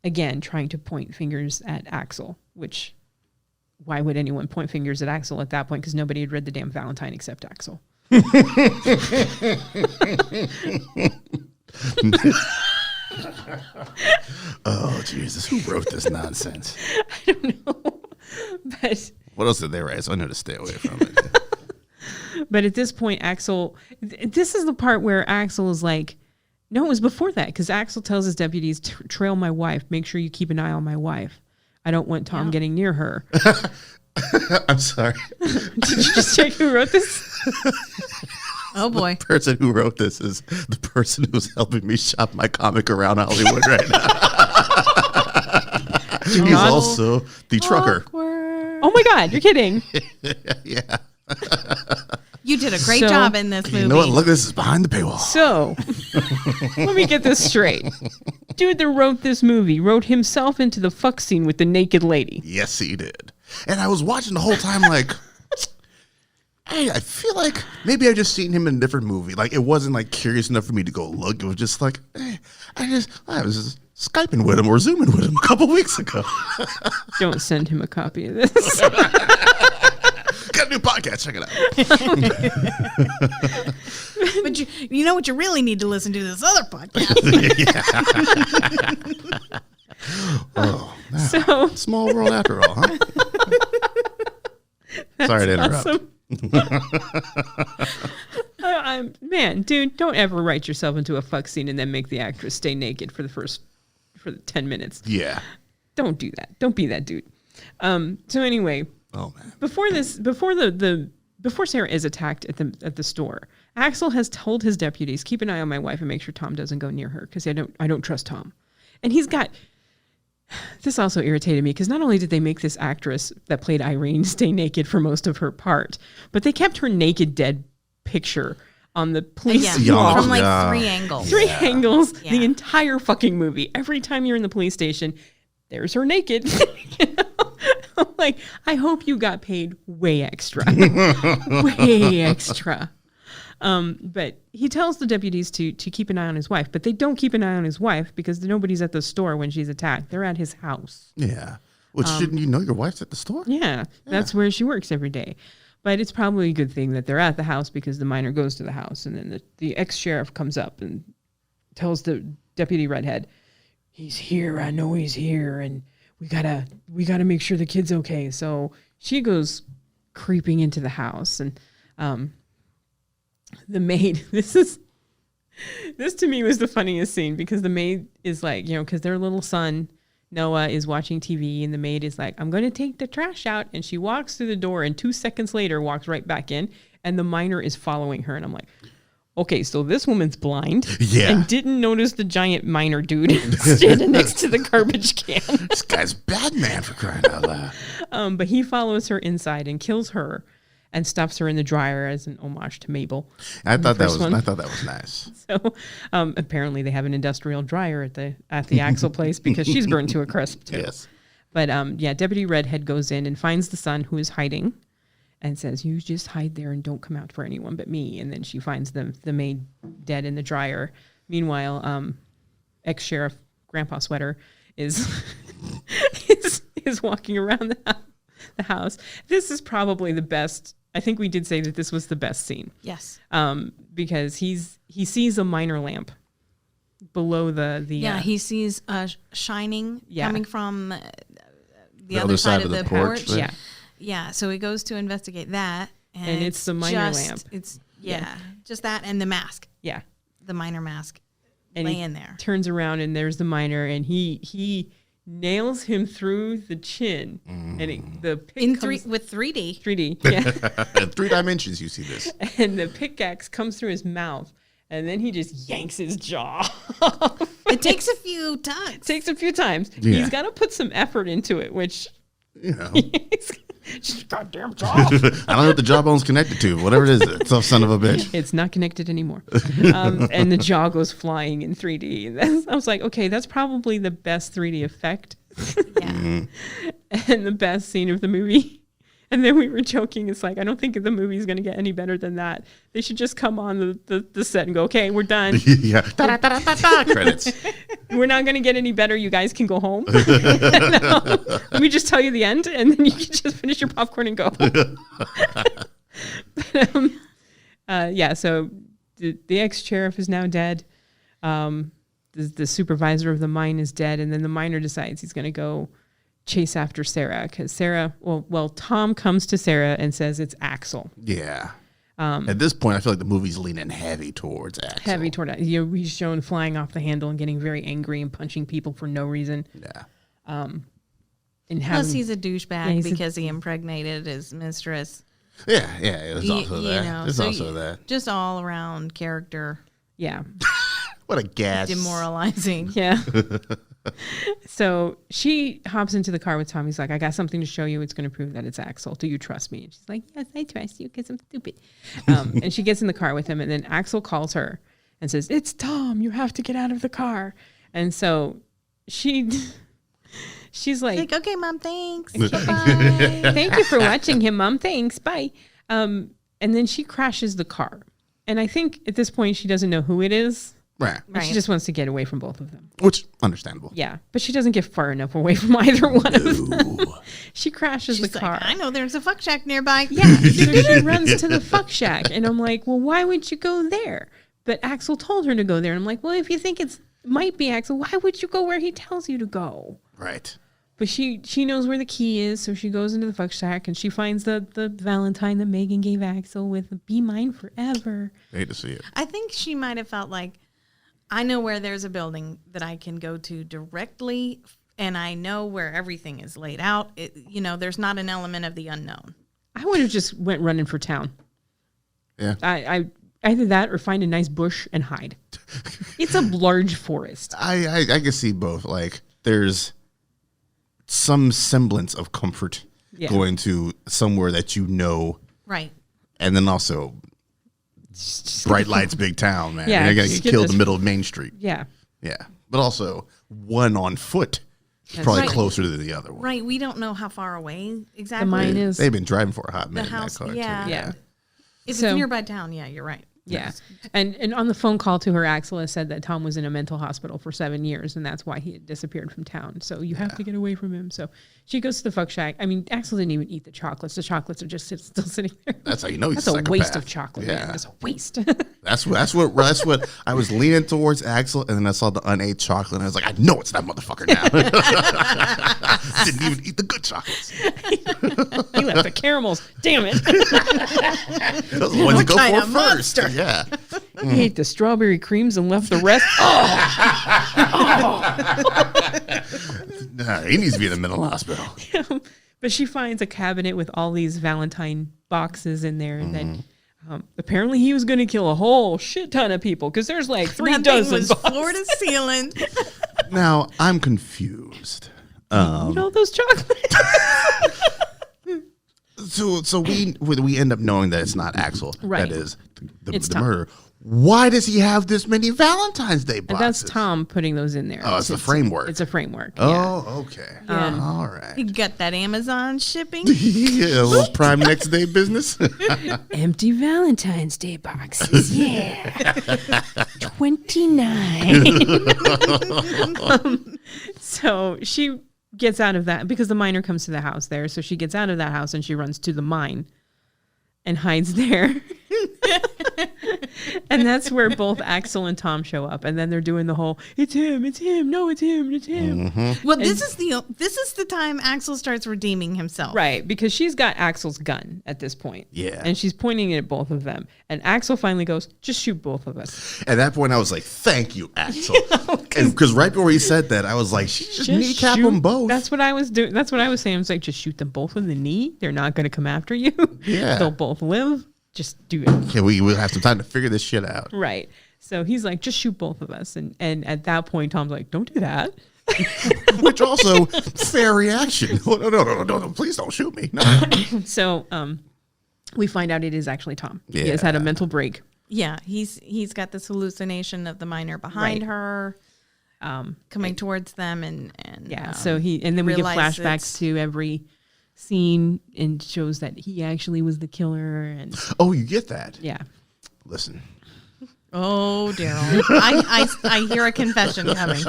Again, trying to point fingers at Axel, which why would anyone point fingers at Axel at that point? Because nobody had read the damn Valentine except Axel. Oh, Jesus. Who wrote this nonsense? I don't know. But what else did they write? So I know to stay away from it. But at this point, Axel, this is the part where Axel is like, no, it was before that, because Axel tells his deputies, trail my wife. Make sure you keep an eye on my wife. I don't want Tom getting near her. I'm sorry. Did you just check who wrote this? Oh, boy. The person who wrote this is the person who's helping me shop my comic around Hollywood right now. He's also the trucker. Awkward. Oh, my God. You're kidding. Yeah. You did a great job in this movie. You know what? Look, this is behind the paywall. So, let me get this straight. Dude that wrote this movie wrote himself into the fuck scene with the naked lady. Yes, he did. And I was watching the whole time like, hey, I feel like maybe I've just seen him in a different movie. Like, it wasn't like curious enough for me to go look. It was just like, hey, I was just Skyping with him or Zooming with him a couple weeks ago. Don't send him a copy of this. Got a new podcast. Check it out. But you know what you really need to listen to this other podcast. Oh, so small world after all, huh? Sorry to interrupt. Awesome. Man, dude, don't ever write yourself into a fuck scene and then make the actress stay naked for the 10 minutes. Yeah. Don't do that. Don't be that dude. So anyway, man. Before Sarah is attacked at the store, Axel has told his deputies, keep an eye on my wife and make sure Tom doesn't go near her because I don't trust Tom. And he's got This also irritated me because not only did they make this actress that played Irene stay naked for most of her part, but they kept her naked dead picture on the police wall. From like 3 angles. Three angles the entire fucking movie. Every time you're in the police station, there's her naked. I'm like, I hope you got paid way extra. Way extra. But he tells the deputies to keep an eye on his wife, but they don't keep an eye on his wife because nobody's at the store when she's attacked. They're at his house. Yeah. Well, shouldn't you know your wife's at the store? Yeah, that's where she works every day. But it's probably a good thing that they're at the house because the minor goes to the house, and then the ex-sheriff comes up and tells the deputy redhead, "He's here. I know he's here, and we gotta make sure the kid's okay." So she goes creeping into the house, and the maid. This to me was the funniest scene because the maid is like, because their little son Noah is watching TV, and the maid is like, "I'm going to take the trash out," and she walks through the door, and 2 seconds later walks right back in, and the minor is following her, and I'm like, okay, so this woman's blind and didn't notice the giant minor dude standing next to the garbage can. This guy's Batman, for crying out loud. But he follows her inside and kills her and stuffs her in the dryer as an homage to Mabel. I thought that was nice. So apparently they have an industrial dryer at the Axel place because she's burned to a crisp too. Yes. But Deputy Redhead goes in and finds the son who is hiding and says, "You just hide there and don't come out for anyone but me." And then she finds the maid dead in the dryer. Meanwhile, ex-sheriff Grandpa Sweater is is walking around the house. This is probably the best. I think we did say that this was the best scene. Yes. Because he sees a minor lamp below the he sees shining coming from the other side of the porch. Yeah. So he goes to investigate that, and it's the minor lamp. It's just that and the mask. Yeah, the minor mask and laying there. Turns around and there's the minor, and he nails him through the chin, and the pick with 3D. 3D, yeah. 3 dimensions, you see this. And the pickaxe comes through his mouth, and then he just yanks his jaw off. It takes a few times. Yeah. He's got to put some effort into it, which just goddamn jaw. I don't know what the jawbone's connected to. Whatever it is, it's a son of a bitch. It's not connected anymore. And the jaw goes flying in 3D. I was like, okay, that's probably the best 3D effect. Yeah. And the best scene of the movie. And then we were joking. It's like, I don't think the movie's going to get any better than that. They should just come on the set and go, okay, we're done. Yeah. Credits. We're not going to get any better. You guys can go home. Let me just tell you the end, and then you can just finish your popcorn and go. So the ex-sheriff is now dead. The supervisor of the mine is dead, and then the miner decides he's going to go chase after Sarah because Tom comes to Sarah and says it's Axel. Yeah. At this point, I feel like the movie's leaning heavy towards Axel. He's shown flying off the handle and getting very angry and punching people for no reason. Yeah. Plus, he's a douchebag because he impregnated his mistress. Yeah. It was also that. It's also that. Just all around character. Yeah. What a gas. Demoralizing. Yeah. So she hops into the car with Tom. He's like, "I got something to show you. It's going to prove that it's Axel. Do you trust me?" And she's like, "Yes, I trust you because I'm stupid." And she gets in the car with him, and then Axel calls her and says, "It's Tom. You have to get out of the car." And so she's like, "Okay, Mom, thanks. Bye. Thank you for watching him, Mom. Thanks. Bye." And then she crashes the car. And I think at this point she doesn't know who it is. Right. She just wants to get away from both of them. Which, understandable. Yeah, but she doesn't get far enough away from either one of them. She crashes the car. I know there's a fuck shack nearby. Yeah, so she runs to the fuck shack. And I'm like, well, why would you go there? But Axel told her to go there. And I'm like, well, if you think it might be Axel, why would you go where he tells you to go? Right. But she knows where the key is, so she goes into the fuck shack and she finds the Valentine that Megan gave Axel with "Be Mine Forever." I hate to see it. I think she might have felt like, I know where there's a building that I can go to directly, and I know where everything is laid out. There's not an element of the unknown. I would have just went running for town. Yeah. I either that or find a nice bush and hide. It's a large forest. I can see both. Like, there's some semblance of comfort going to somewhere that you know. Right. And then also bright lights, big town, man. Yeah, You're going to get killed in the middle of Main Street. Yeah. Yeah. But also one on foot is probably closer than the other one. Right. We don't know how far away exactly. The mine is. They've been driving for a hot minute house, in that car, yeah. too. Yeah. If So- it's nearby town, yeah, you're right. Yeah. And on the phone call to her, Axel has said that Tom was in a mental hospital for 7 years, and that's why he had disappeared from town. So you have to get away from him. So she goes to the fuck shack. I mean, Axel didn't even eat the chocolates. The chocolates are just still sitting there. That's how you know he's That's a waste psychopath. of chocolate, Yeah. man. It's a waste. That's what I was leaning towards Axel, and then I saw the unate chocolate, and I was like, I know it's that motherfucker now. Didn't even eat the good chocolates. He left the caramels. Damn it. Those are the ones you go kind for of first. monster? Yeah. He ate the strawberry creams and left the rest. Nah, he needs to be in the mental hospital. But she finds a cabinet with all these Valentine boxes in there. And then apparently he was going to kill a whole shit ton of people because there's like 3 That thing dozen was boxes. floor to ceiling. Now, I'm confused. Eat all those chocolates. So we end up knowing that it's not Axel. Right. That is the It's Tom. murderer. Why does he have this many Valentine's Day boxes? That's Tom putting those in there. Oh, it's a framework. It's a framework. Yeah. Oh, okay. All right. You got that Amazon shipping? Yeah, a little Prime Next Day business. Empty Valentine's Day boxes. Yeah. 29. So she gets out of that because the miner comes to the house there. So she gets out of that house and she runs to the mine and hides there. And that's where both Axel and Tom show up. And then they're doing the whole, it's him, no, it's him. Well, this is the time Axel starts redeeming himself. Right, because she's got Axel's gun at this point. Yeah. And she's pointing it at both of them. And Axel finally goes, just shoot both of us. At that point, I was like, thank you, Axel. Because right before he said that, I was like, just kneecap them both. That's what I was doing. That's what I was saying. I was like, just shoot them both in the knee. They're not going to come after you. Yeah. They'll both live. Just do it. Okay, we'll have some time to figure this shit out. Right. So he's like, just shoot both of us. And at that point, Tom's like, don't do that. Which also, fair reaction. No, please don't shoot me. No. So we find out it is actually Tom. He has had a mental break. Yeah, he's got this hallucination of the miner behind Right. her, coming towards them, and So then we get realize flashbacks it's- to every scene and shows that he actually was the killer. And Oh, you get that? yeah. Listen. Oh, Daryl, I hear a confession coming.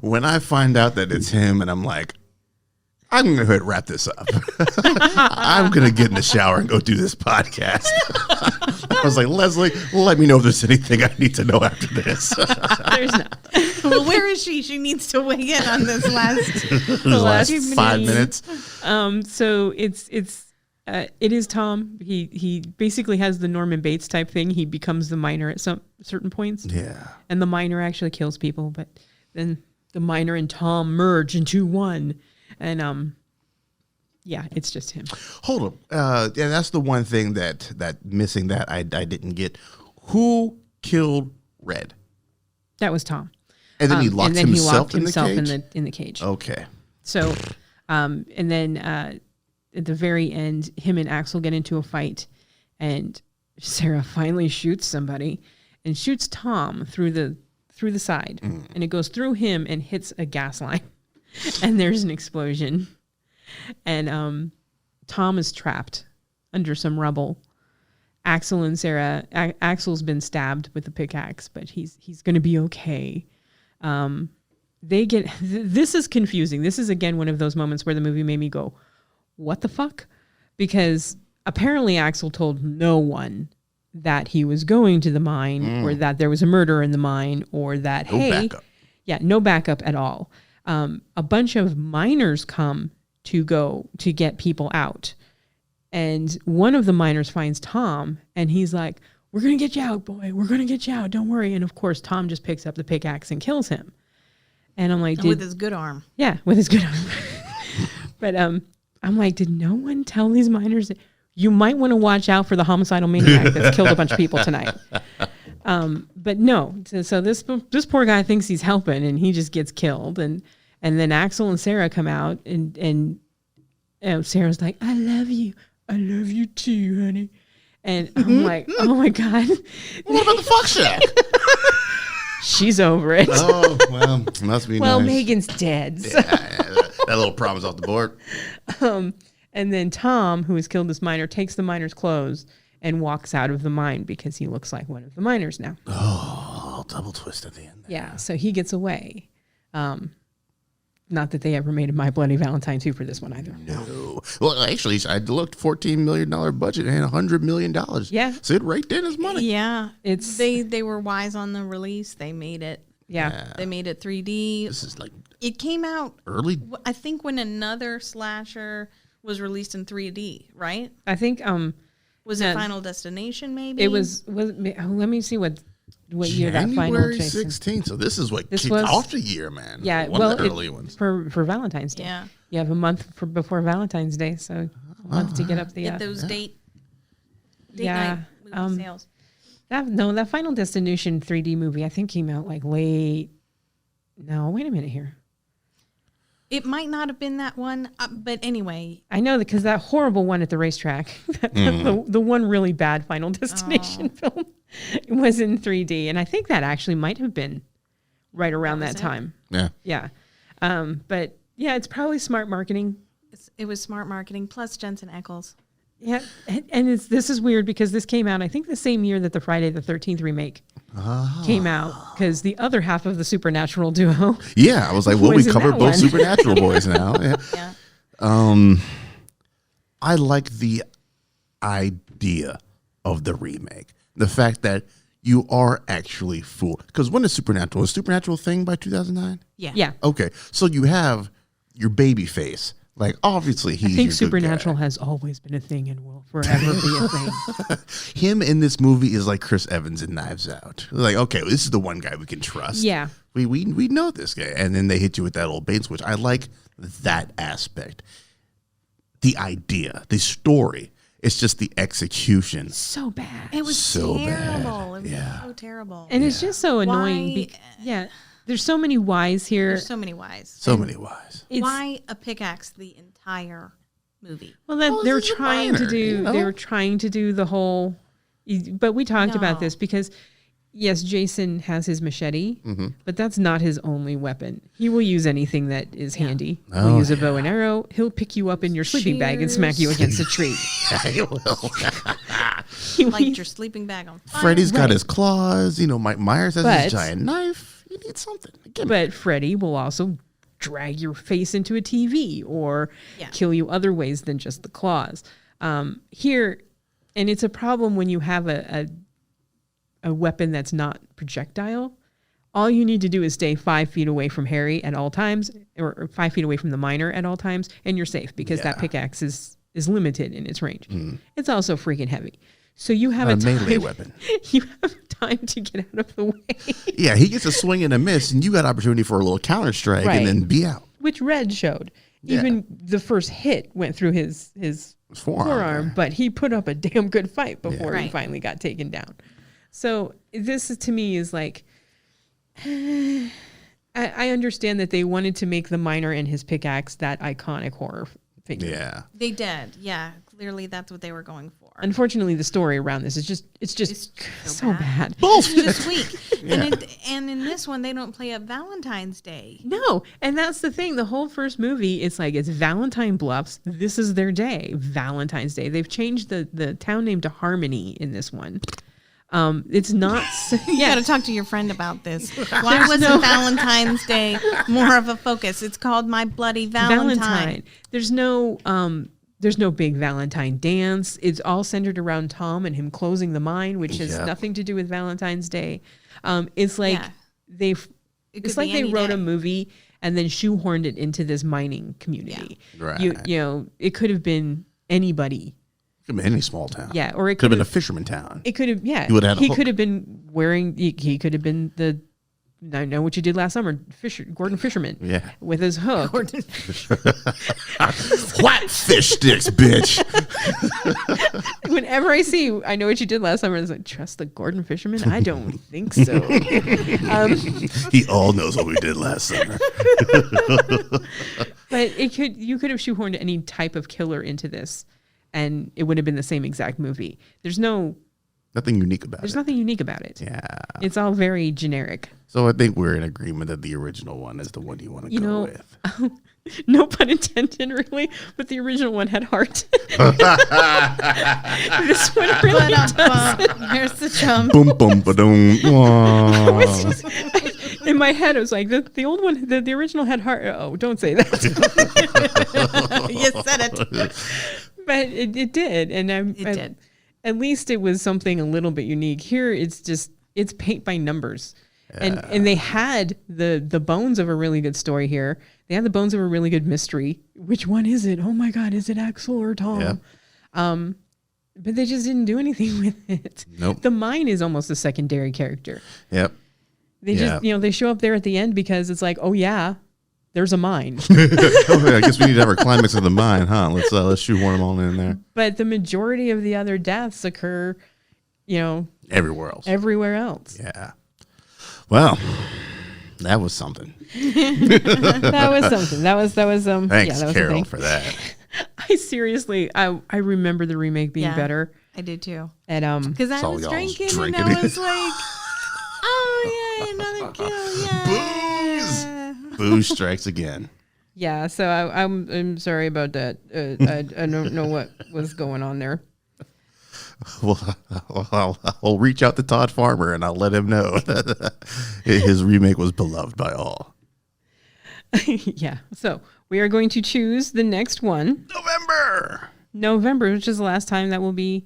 When I find out that it's him and I'm like, I'm going to go ahead and wrap this up. I'm going to get in the shower and go do this podcast. I was like, Leslie, let me know if there's anything I need to know after this. There's not. Well, where is she? She needs to weigh in on this last. The last few 5 minutes. So it is Tom. He basically has the Norman Bates type thing. He becomes the miner at some certain points. Yeah. And the miner actually kills people, but then the miner and Tom merge into one. And yeah, it's just him. Hold up. Yeah, that's the one thing that missing that I didn't get. Who killed Red? That was Tom. And then he locked himself in the cage? in the cage. Okay. So, and then at the very end, him and Axel get into a fight, and Sarah finally shoots somebody and shoots Tom through the side, and it goes through him and hits a gas line, and there's an explosion, and Tom is trapped under some rubble. Axel and Sarah, Axel's been stabbed with a pickaxe, but he's going to be okay. They get, this is confusing. This is again one of those moments where the movie made me go, what the fuck? Because apparently Axel told no one that he was going to the mine or that there was a murder in the mine or that, No backup. Yeah, no backup at all. A bunch of miners come to get people out. And one of the miners finds Tom and he's like, we're going to get you out, boy. We're going to get you out. Don't worry. And of course, Tom just picks up the pickaxe and kills him. And I'm like, With his good arm. yeah, with his good arm. But I'm like, did no one tell these miners that you might want to watch out for the homicidal maniac that's killed a bunch of people tonight? But no. So this poor guy thinks he's helping and he just gets killed. And And then Axel and Sarah come out, and Sarah's like, I love you too, honey. And I'm like, oh my God. What about the fuck shack? She's over it. Oh, well, must be Well, nice. Megan's dead. So. That little problem's off the board. And then Tom, who has killed this miner, takes the miner's clothes and walks out of the mine because he looks like one of the miners now. Oh, double twist at the end. Yeah, so he gets away. Not that they ever made a My Bloody Valentine 2 for this one either. No. Well, actually, I looked, $14 million budget and $100 million. Yeah. So it raked in his money. Yeah, It's they were wise on the release. They made it. yeah. They made it 3D. This is like It came out early. I think when another slasher was released in 3D, right? I think Was it Final Destination? Maybe it was let me see what year that final January Jason. 16th. So this is what This kicked was- off the year, man. Yeah, One of the early ones. for Valentine's Day. Yeah. You have a month before Valentine's Day, so a month to get up the get those date yeah, night movie sales. that Final Destination 3D movie I think came out like late. No, wait a minute here. It might not have been that one, but anyway. I know that because that horrible one at the racetrack, the one really bad Final Destination film, was in 3D, and I think that actually might have been right around that time. Yeah. Yeah, but yeah, it's probably smart marketing. It was smart marketing plus Jensen Ackles. Yeah, and this is weird because this came out I think the same year that the Friday the 13th remake came out, because the other half of the Supernatural duo. Yeah, I was like, well, we Was in covered that both one. Supernatural boys now. Yeah. Yeah. I like the idea of the remake. The fact that you are actually fooled. Because when is Supernatural? Was Supernatural a thing by 2009? Yeah, Okay, so you have your baby face. Like, obviously, he's I think your Supernatural good guy. has always been a thing and will forever be a thing. Him in this movie is like Chris Evans in Knives Out. Like, okay, well, this is the one guy we can trust. Yeah. We know this guy. And then they hit you with that old bait switch. I like that aspect. The idea, the story. It's just the execution. So bad. It was So bad. terrible. It was Yeah. so terrible. And it's just so annoying. Why- Yeah, there's so many whys here. There's so many whys. So many whys. It's- Why a pickaxe the entire movie? Well, that Well, they were this is a trying to minor, do. you know? They were trying to do the whole. But we talked about No. this because, yes, Jason has his machete, but that's not his only weapon. He will use anything that is handy. He'll Oh, use a bow and arrow. He'll pick you up in your sleeping bag and smack you against a tree. I will. He will Light use- your sleeping bag on fire. Freddy's got his claws. You know, Mike Myers has But- his giant knife. You need something. Give me. But Freddy will also drag your face into a TV or Yeah. kill you other ways than just the claws. Here, and it's a problem when you have a weapon that's not projectile. All you need to do is stay 5 feet away from Harry at all times, or 5 feet away from the miner at all times, and you're safe because that Yeah. pickaxe is limited in its range. It's also freaking heavy. So you have A a melee time, weapon. You have time to get out of the way. Yeah, he gets a swing and a miss, and you got opportunity for a little counter strike Right. and then be out. Which Red showed. Yeah. Even the first hit went through his forearm, there. but he put up a damn good fight before he Right. finally got taken down. So this is, to me, is like, I understand that they wanted to make the miner and his pickaxe that iconic horror figure. Yeah. They did. Yeah. Clearly that's what they were going for. Unfortunately, the story around this is just so bad. It's just weak. And in this one, they don't play up Valentine's Day. No, and that's the thing. The whole first movie, it's like it's Valentine Bluffs. This is their day, Valentine's Day. They've changed the town name to Harmony in this one. It's not. You got to talk to your friend about this. Why wasn't Valentine's Day more of a focus? It's called My Bloody Valentine. There's no big Valentine dance. It's all centered around Tom and him closing the mine, which has Yep. nothing to do with Valentine's Day. It's like Yeah. it's like they wrote a movie and then shoehorned it into this mining community. Yeah. Right. You know, it could have been anybody. Could have been any small town. Yeah, or it Could have been a have fisherman town. It could have, yeah. You would've had a he hook. could have been wearing. He could have been the. I know what you did last summer, Gordon Fisherman. Yeah. With his hook. What fish sticks, bitch? Whenever I know what you did last summer. I was like, trust the Gordon Fisherman? I don't think so. He all knows what we did last summer. But you could have shoehorned any type of killer into this, and it would have been the same exact movie. There's nothing unique about it. Yeah. It's all very generic. So I think we're in agreement that the original one is the one you want to go with. No pun intended, really, but the original one had heart. This one really doesn't. Here's the chum. Boom, boom, ba-doom. In my head, I was like, the old one, the original had heart. Oh, don't say that. You said it. But it did. And it did. At least it was something a little bit unique. Here, it's paint by numbers. And they had the bones of a really good story here. They had the bones of a really good mystery. Which one is it? Oh my God, is it Axel or Tom? Yeah. But they just didn't do anything with it. Nope. The mine is almost a secondary character. Yep. They just, they show up there at the end because it's like, oh yeah, there's a mine. I guess we need to have our climax of the mine, huh? Let's shoehorn them all in there. But the majority of the other deaths occur, everywhere else. Yeah. Well, that was something. That was something. That was Thanks, that was Carol, for that. I seriously, I remember the remake being better. I did too. And because I was drinking and I was like, oh yeah, another kill, yeah. Booze strikes again. Yeah, so I'm sorry about that. I don't know what was going on there. Well, I'll reach out to Todd Farmer and I'll let him know that his remake was beloved by all. Yeah. So we are going to choose the next one. November, which is the last time that will be.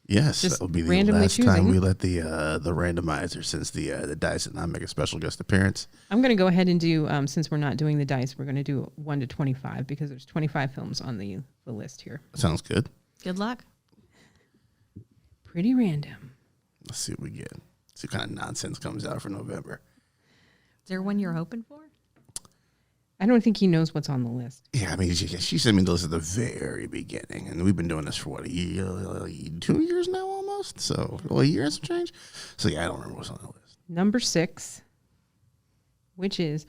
Yes, just that will be the randomly last choosing. time we let the randomizer, since the dice did not make a special guest appearance. I'm going to go ahead and do, since we're not doing the dice, we're going to do 1 to 25 because there's 25 films on the list here. Sounds good. Good luck. Pretty random. Let's see what we get. See what kind of nonsense comes out for November. Is there one you're hoping for? I don't think he knows what's on the list. Yeah, I mean, she sent me the list at the very beginning, and we've been doing this for, 2 years now almost? So, a year and some change? So, yeah, I don't remember what's on the list. Number 6, which is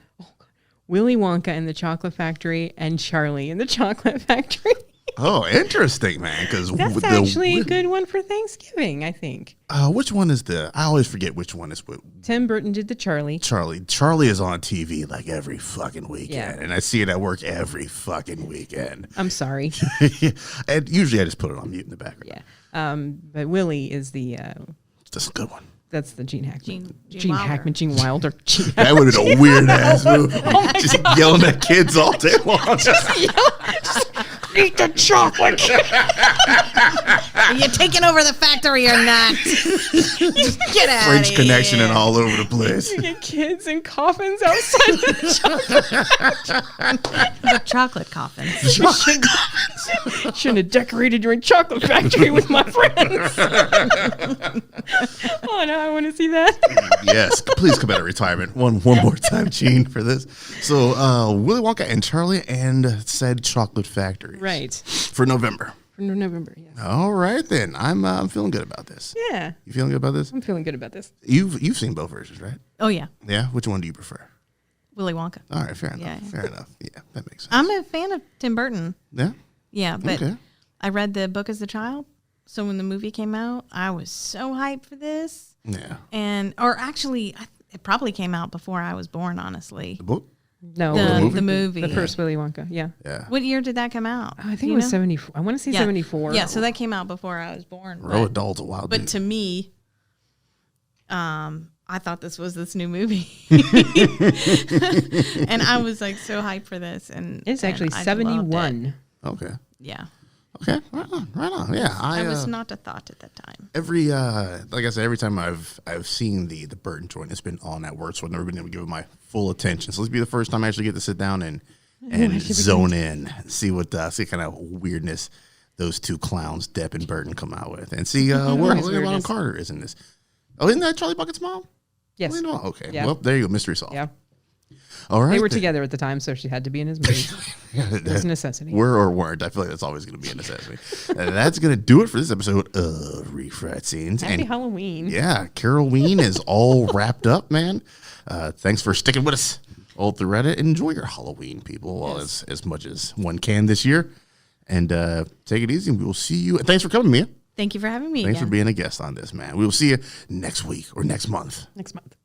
Willy Wonka and the Chocolate Factory and Charlie and the Chocolate Factory. Oh, interesting, man. Because that's actually a good one for Thanksgiving, I think. Which one is I always forget which one is what. Tim Burton did the Charlie. Charlie is on TV like every fucking weekend. Yeah. And I see it at work every fucking weekend. I'm sorry. And usually I just put it on mute in the background. Yeah. But Willie is the... that's a good one. That's the Gene Hackman. Gene Hackman, Gene Wilder. That would have been a weird ass movie. Just yelling at kids all day long. Eat the chocolate. Are you taking over the factory or not? Get out French of Connection here. and all over the place. You get kids in coffins outside The chocolate coffins. Shouldn't have decorated your chocolate factory with my friends. Oh, no, I want to see that. Yes, please come out of retirement one more time, Gene, for this. So, Willy Wonka and Charlie and said Chocolate Factory. Right. For November. For November, yes. All right, then. I'm feeling good about this. Yeah. You feeling good about this? I'm feeling good about this. You've seen both versions, right? Oh, yeah. Yeah? Which one do you prefer? Willy Wonka. All right, fair enough. Yeah. Fair enough. Yeah, that makes sense. I'm a fan of Tim Burton. Yeah? Yeah, but Okay. I read the book as a child. So when the movie came out, I was so hyped for this. Yeah. Or actually, it probably came out before I was born, honestly. The book? No, The movie. The first Willy Wonka, yeah. Yeah. What year did that come out? I think it was 74. I want to say 74. Yeah, so that came out before I was born. Roald Dahl's a wild But dude. to me, I thought this was this new movie. And I was like so hyped for this. And It's actually I loved 71. it. Okay. Yeah. Okay. Right on. Yeah. I was not a thought at that time. Like I said, every time I've seen the Burton joint, it's been on at work, so I've never been able to give it my full attention. So this will be the first time I actually get to sit down and zone in, and see what kind of weirdness those two clowns, Depp and Burton, come out with, and see where William Allen Carter is in this. Oh, isn't that Charlie Bucket's mom? Yes. Oh, okay. Yeah. Well, there you go. Mystery solved. Yeah. All right. They were together at the time, so she had to be in his movie. It was a necessity. Were or weren't. I feel like that's always going to be a necessity. That's going to do it for this episode of Refried Scenes. Happy And Halloween. yeah, Carolween is all wrapped up, man. Thanks for sticking with us all through Reddit. Enjoy your Halloween, people, well, as much as one can this year. And take it easy. We will see you. Thanks for coming, Mia. Thank you for having me. Thanks again. for being a guest on this, man. We will see you next week or next month. Next month.